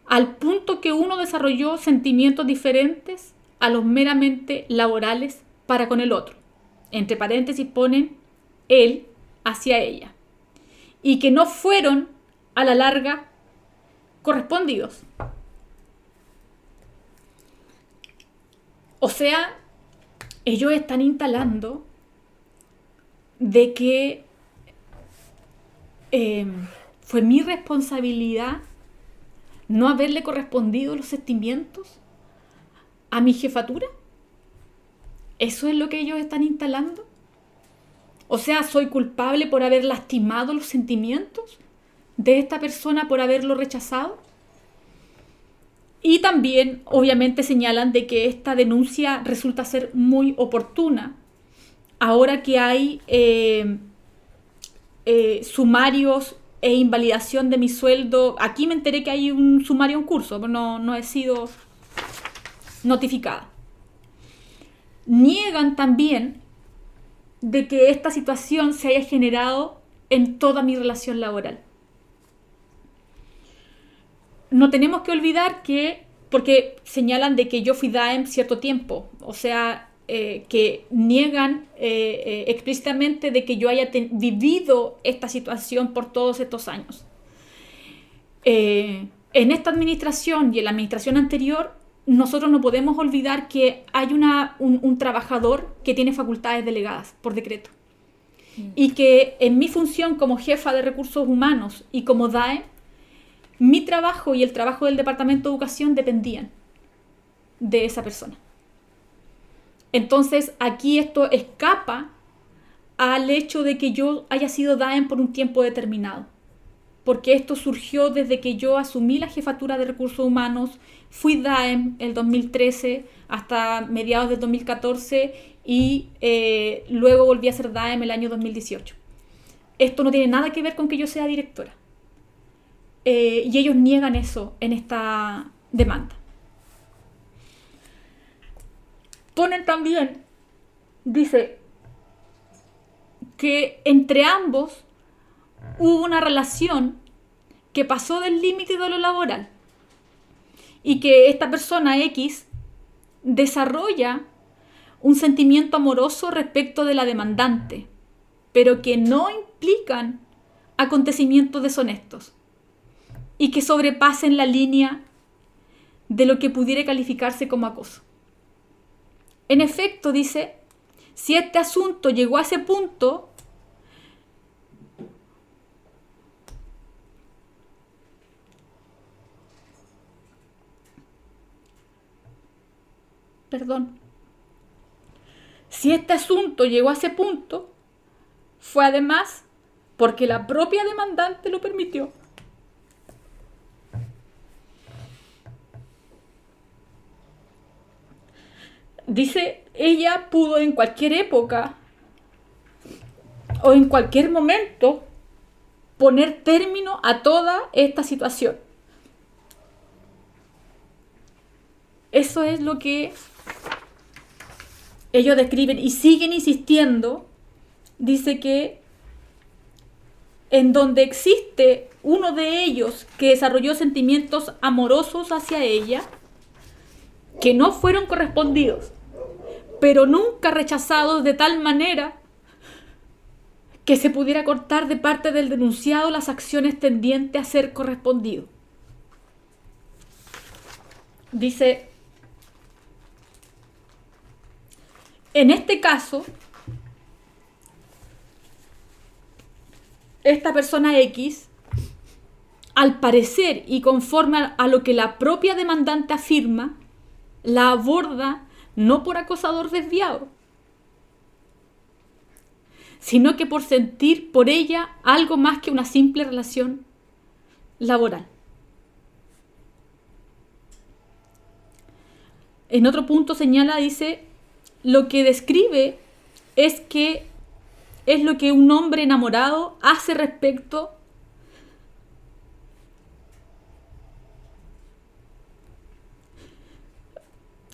al punto que uno desarrolló sentimientos diferentes a los meramente laborales para con el otro. Entre paréntesis ponen él hacia ella. Y que no fueron a la larga correspondidos. O sea, ellos están instalando de que fue mi responsabilidad no haberle correspondido los sentimientos a mi jefatura. ¿Eso es lo que ellos están instalando? O sea, ¿soy culpable por haber lastimado los sentimientos de esta persona, por haberlo rechazado? Y también, obviamente, señalan de que esta denuncia resulta ser muy oportuna ahora que hay sumarios e invalidación de mi sueldo. Aquí me enteré que hay un sumario en curso, pero no he sido notificada. Niegan también de que esta situación se haya generado en toda mi relación laboral. No tenemos que olvidar que, porque señalan de que yo fui DAEM cierto tiempo, o sea, que niegan explícitamente de que yo haya vivido esta situación por todos estos años. En esta administración y en la administración anterior, nosotros no podemos olvidar que hay un trabajador que tiene facultades delegadas por decreto. Y que en mi función como jefa de recursos humanos y como DAEM, mi trabajo y el trabajo del Departamento de Educación dependían de esa persona. Entonces, aquí esto escapa al hecho de que yo haya sido DAEM por un tiempo determinado. Porque esto surgió desde que yo asumí la jefatura de recursos humanos, fui DAEM el 2013 hasta mediados del 2014 y luego volví a ser DAEM el año 2018. Esto no tiene nada que ver con que yo sea directora. Y ellos niegan eso en esta demanda. Ponen también, dice, que entre ambos hubo una relación que pasó del límite de lo laboral y que esta persona X desarrolla un sentimiento amoroso respecto de la demandante, pero que no implican acontecimientos deshonestos y que sobrepasen la línea de lo que pudiera calificarse como acoso. En efecto, dice, si este asunto llegó a ese punto, fue además porque la propia demandante lo permitió. Dice, ella pudo en cualquier época o en cualquier momento poner término a toda esta situación. Eso es lo que ellos describen y siguen insistiendo. Dice que en donde existe uno de ellos que desarrolló sentimientos amorosos hacia ella, que no fueron correspondidos, pero nunca rechazados de tal manera que se pudiera cortar de parte del denunciado las acciones tendientes a ser correspondido. Dice, en este caso, esta persona X, al parecer y conforme a lo que la propia demandante afirma, la aborda no por acosador desviado, sino que por sentir por ella algo más que una simple relación laboral. En otro punto señala, dice, lo que describe es lo que un hombre enamorado hace respecto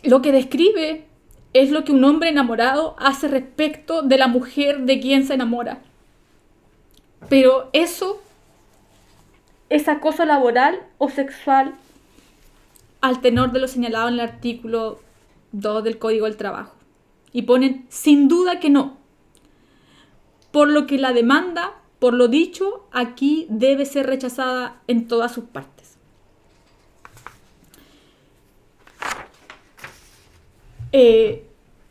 lo que describe es lo que un hombre enamorado hace respecto de la mujer de quien se enamora. Pero eso es acoso laboral o sexual al tenor de lo señalado en el artículo 2 del Código del Trabajo. Y ponen, sin duda que no. Por lo que la demanda, por lo dicho, aquí debe ser rechazada en todas sus partes.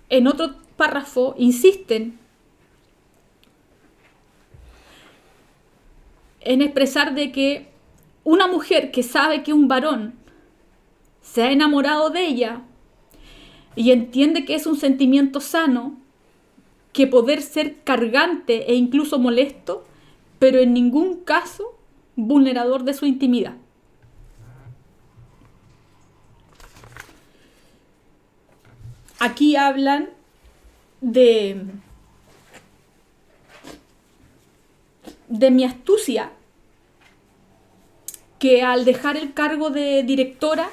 En otro párrafo insisten en expresar de que una mujer que sabe que un varón se ha enamorado de ella y entiende que es un sentimiento sano, que poder ser cargante e incluso molesto, pero en ningún caso vulnerador de su intimidad. Aquí hablan de mi astucia, que al dejar el cargo de directora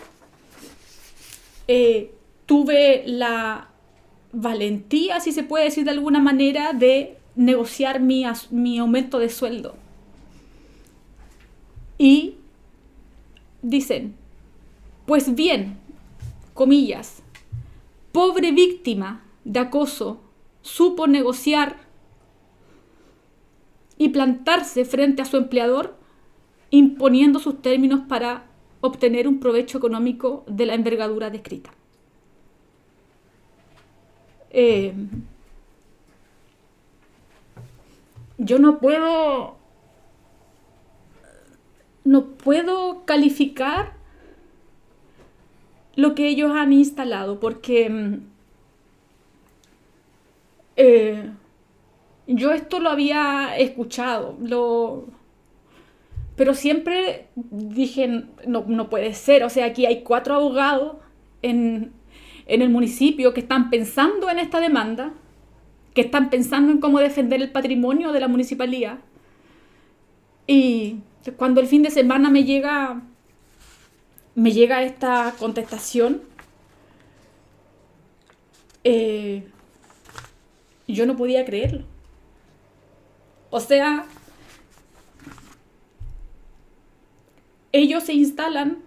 tuve la valentía, si se puede decir de alguna manera, de negociar mi aumento de sueldo. Y dicen, pues bien, comillas, pobre víctima de acoso supo negociar y plantarse frente a su empleador imponiendo sus términos para obtener un provecho económico de la envergadura descrita. Yo no puedo calificar lo que ellos han instalado, porque yo esto lo había escuchado, pero siempre dije, no puede ser, o sea, aquí hay 4 abogados en el municipio que están pensando en esta demanda, que están pensando en cómo defender el patrimonio de la municipalidad, y cuando el fin de semana me llega esta contestación, yo no podía creerlo. O sea, ellos se instalan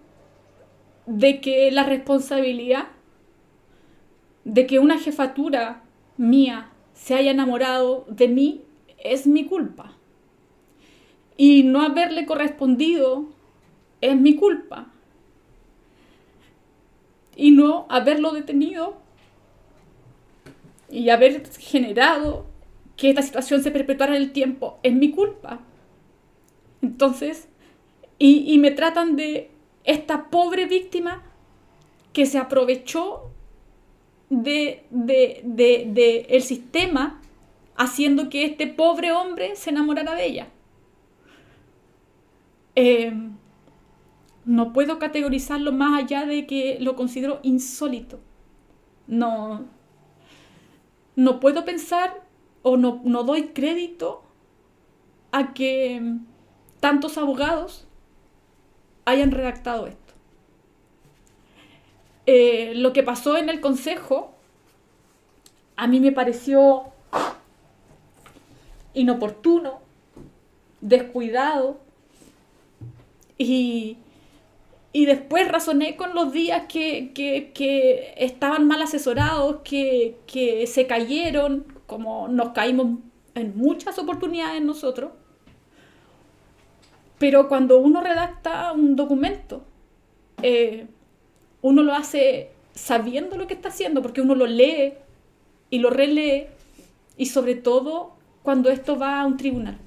de que la responsabilidad de que una jefatura mía se haya enamorado de mí es mi culpa. Y no haberle correspondido es mi culpa. Y no haberlo detenido y haber generado que esta situación se perpetuara en el tiempo es mi culpa. Entonces, y me tratan de esta pobre víctima que se aprovechó de el sistema, haciendo que este pobre hombre se enamorara de ella. No puedo categorizarlo más allá de que lo considero insólito. No puedo pensar o no doy crédito a que tantos abogados hayan redactado esto. Lo que pasó en el consejo a mí me pareció inoportuno, descuidado, y después razoné con los días que estaban mal asesorados, que se cayeron, como nos caímos en muchas oportunidades nosotros. Pero cuando uno redacta un documento, uno lo hace sabiendo lo que está haciendo, porque uno lo lee y lo relee, y sobre todo cuando esto va a un tribunal.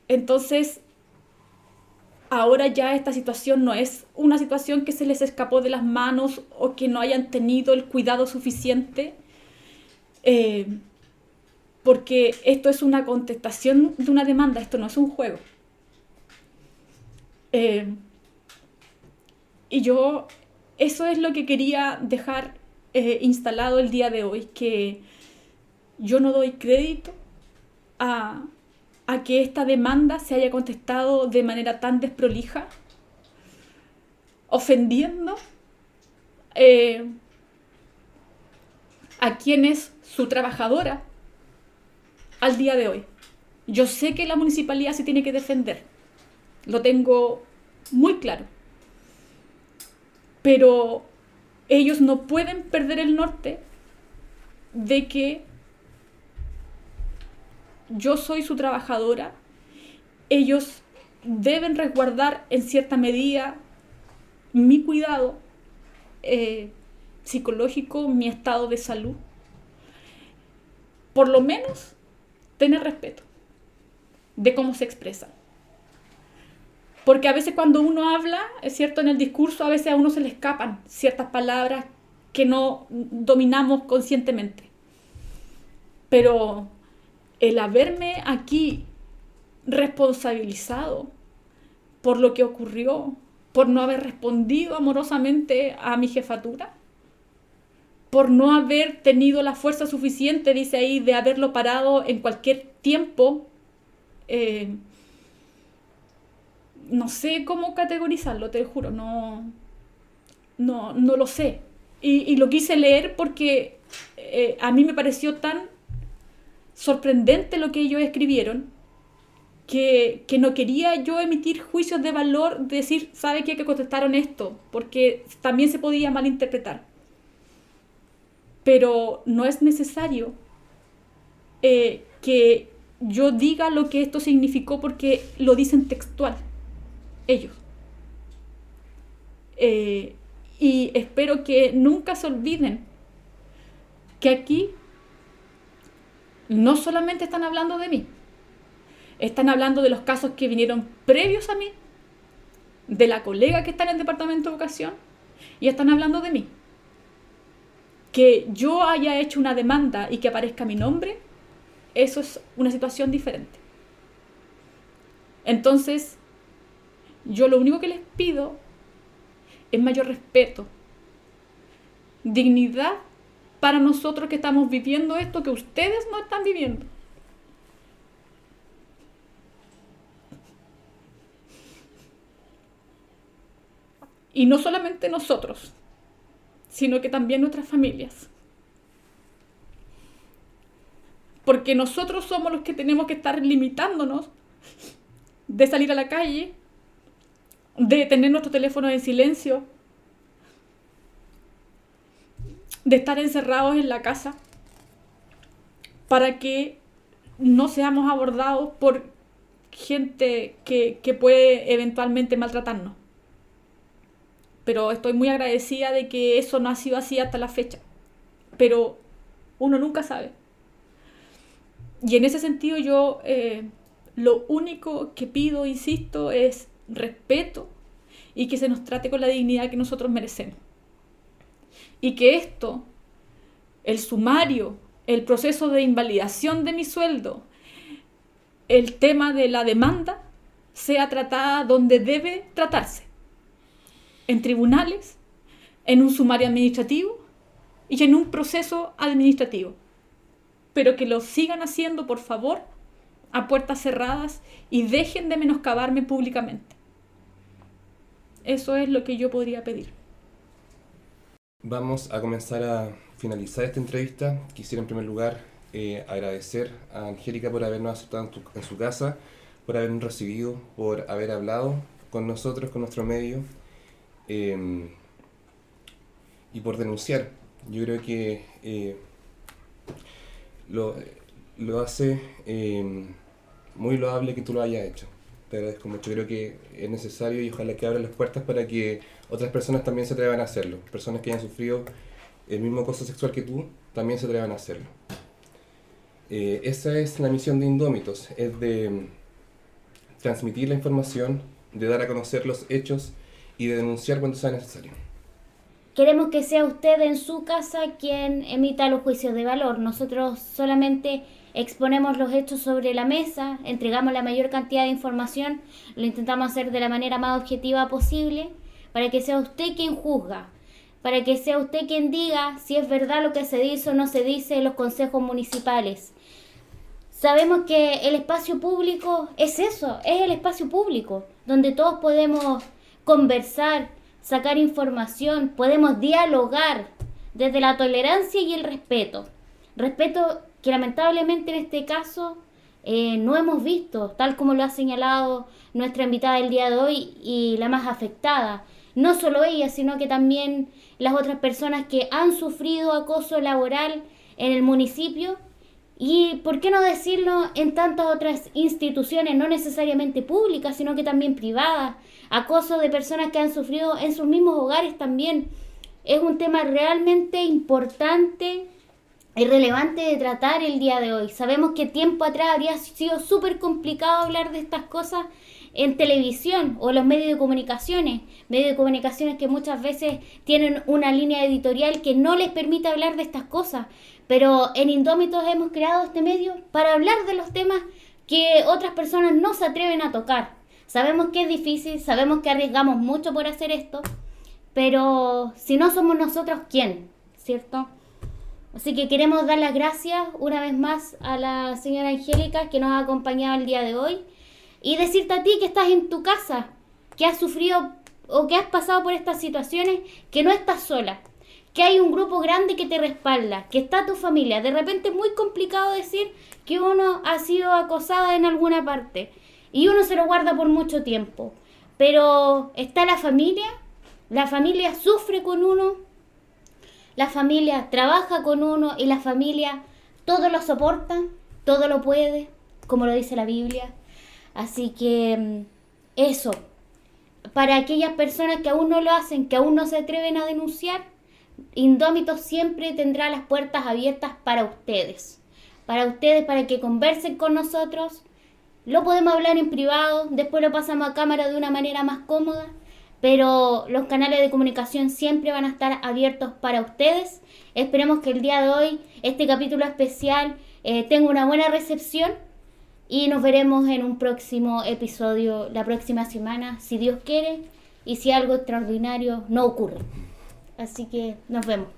Entonces, ahora ya esta situación no es una situación que se les escapó de las manos o que no hayan tenido el cuidado suficiente, porque esto es una contestación de una demanda, esto no es un juego. Y yo, eso es lo que quería dejar instalado el día de hoy, que yo no doy crédito a que esta demanda se haya contestado de manera tan desprolija, ofendiendo a quien es su trabajadora al día de hoy. Yo sé que la municipalidad se tiene que defender, lo tengo muy claro, pero ellos no pueden perder el norte de que yo soy su trabajadora. Ellos deben resguardar en cierta medida mi cuidado psicológico, mi estado de salud. Por lo menos tener respeto de cómo se expresan. Porque a veces cuando uno habla, es cierto, en el discurso a veces a uno se le escapan ciertas palabras que no dominamos conscientemente. Pero el haberme aquí responsabilizado por lo que ocurrió, por no haber respondido amorosamente a mi jefatura, por no haber tenido la fuerza suficiente, dice ahí, de haberlo parado en cualquier tiempo, no sé cómo categorizarlo, te juro, no lo sé. Y lo quise leer porque a mí me pareció tan sorprendente lo que ellos escribieron, que no quería yo emitir juicios de valor, de decir, ¿sabe qué? Que contestaron esto, porque también se podía malinterpretar. Pero no es necesario que yo diga lo que esto significó, porque lo dicen textual ellos. Y espero que nunca se olviden que aquí no solamente están hablando de mí, están hablando de los casos que vinieron previos a mí, de la colega que está en el departamento de educación, y están hablando de mí. Que yo haya hecho una demanda y que aparezca mi nombre, eso es una situación diferente. Entonces, yo lo único que les pido es mayor respeto, dignidad para nosotros que estamos viviendo esto que ustedes no están viviendo. Y no solamente nosotros, sino que también nuestras familias. Porque nosotros somos los que tenemos que estar limitándonos de salir a la calle, de tener nuestro teléfono en silencio, de estar encerrados en la casa, para que no seamos abordados por gente que puede eventualmente maltratarnos. Pero estoy muy agradecida de que eso no ha sido así hasta la fecha. Pero uno nunca sabe. Y en ese sentido yo lo único que pido, insisto, es respeto y que se nos trate con la dignidad que nosotros merecemos. Y que esto, el sumario, el proceso de invalidación de mi sueldo, el tema de la demanda, sea tratada donde debe tratarse. En tribunales, en un sumario administrativo y en un proceso administrativo. Pero que lo sigan haciendo, por favor, a puertas cerradas y dejen de menoscabarme públicamente. Eso es lo que yo podría pedir. Vamos a comenzar a finalizar esta entrevista. Quisiera en primer lugar agradecer a Angélica por habernos aceptado en su casa, por habernos recibido, por haber hablado con nosotros, con nuestro medio, y por denunciar. Yo creo que lo hace muy loable que tú lo hayas hecho. Te agradezco mucho. Creo que es necesario y ojalá que abran las puertas para que otras personas también se atrevan a hacerlo. Personas que hayan sufrido el mismo acoso sexual que tú también se atrevan a hacerlo. Esa es la misión de Indómitos, es de transmitir la información, de dar a conocer los hechos y de denunciar cuando sea necesario. Queremos que sea usted en su casa quien emita los juicios de valor. Nosotros solamente exponemos los hechos sobre la mesa, entregamos la mayor cantidad de información, lo intentamos hacer de la manera más objetiva posible, para que sea usted quien juzga, para que sea usted quien diga si es verdad lo que se dice o no se dice en los consejos municipales. Sabemos que el espacio público es eso, es el espacio público, donde todos podemos conversar, sacar información, podemos dialogar desde la tolerancia y el respeto. Respeto que lamentablemente en este caso no hemos visto, tal como lo ha señalado nuestra invitada del día de hoy y la más afectada. No solo ella, sino que también las otras personas que han sufrido acoso laboral en el municipio y, ¿por qué no decirlo?, en tantas otras instituciones, no necesariamente públicas, sino que también privadas. Acoso de personas que han sufrido en sus mismos hogares también. Es un tema realmente importante y relevante de tratar el día de hoy. Sabemos que tiempo atrás habría sido súper complicado hablar de estas cosas en televisión o en los medios de comunicaciones que muchas veces tienen una línea editorial que no les permite hablar de estas cosas, pero en Indómitos hemos creado este medio para hablar de los temas que otras personas no se atreven a tocar. Sabemos que es difícil, sabemos que arriesgamos mucho por hacer esto, pero si no somos nosotros, ¿quién? ¿Cierto? Así que queremos dar las gracias una vez más a la señora Angélica que nos ha acompañado el día de hoy y decirte a ti que estás en tu casa, que has sufrido o que has pasado por estas situaciones, que no estás sola, que hay un grupo grande que te respalda, que está tu familia. De repente es muy complicado decir que uno ha sido acosada en alguna parte y uno se lo guarda por mucho tiempo, pero está la familia sufre con uno, la familia trabaja con uno y la familia todo lo soporta, todo lo puede, como lo dice la Biblia. Así que eso, para aquellas personas que aún no lo hacen, que aún no se atreven a denunciar, Indómitos siempre tendrá las puertas abiertas para ustedes, para que conversen con nosotros. Lo podemos hablar en privado, después lo pasamos a cámara de una manera más cómoda, pero los canales de comunicación siempre van a estar abiertos para ustedes. Esperemos que el día de hoy, este capítulo especial, tenga una buena recepción y nos veremos en un próximo episodio la próxima semana, si Dios quiere y si algo extraordinario no ocurre. Así que nos vemos.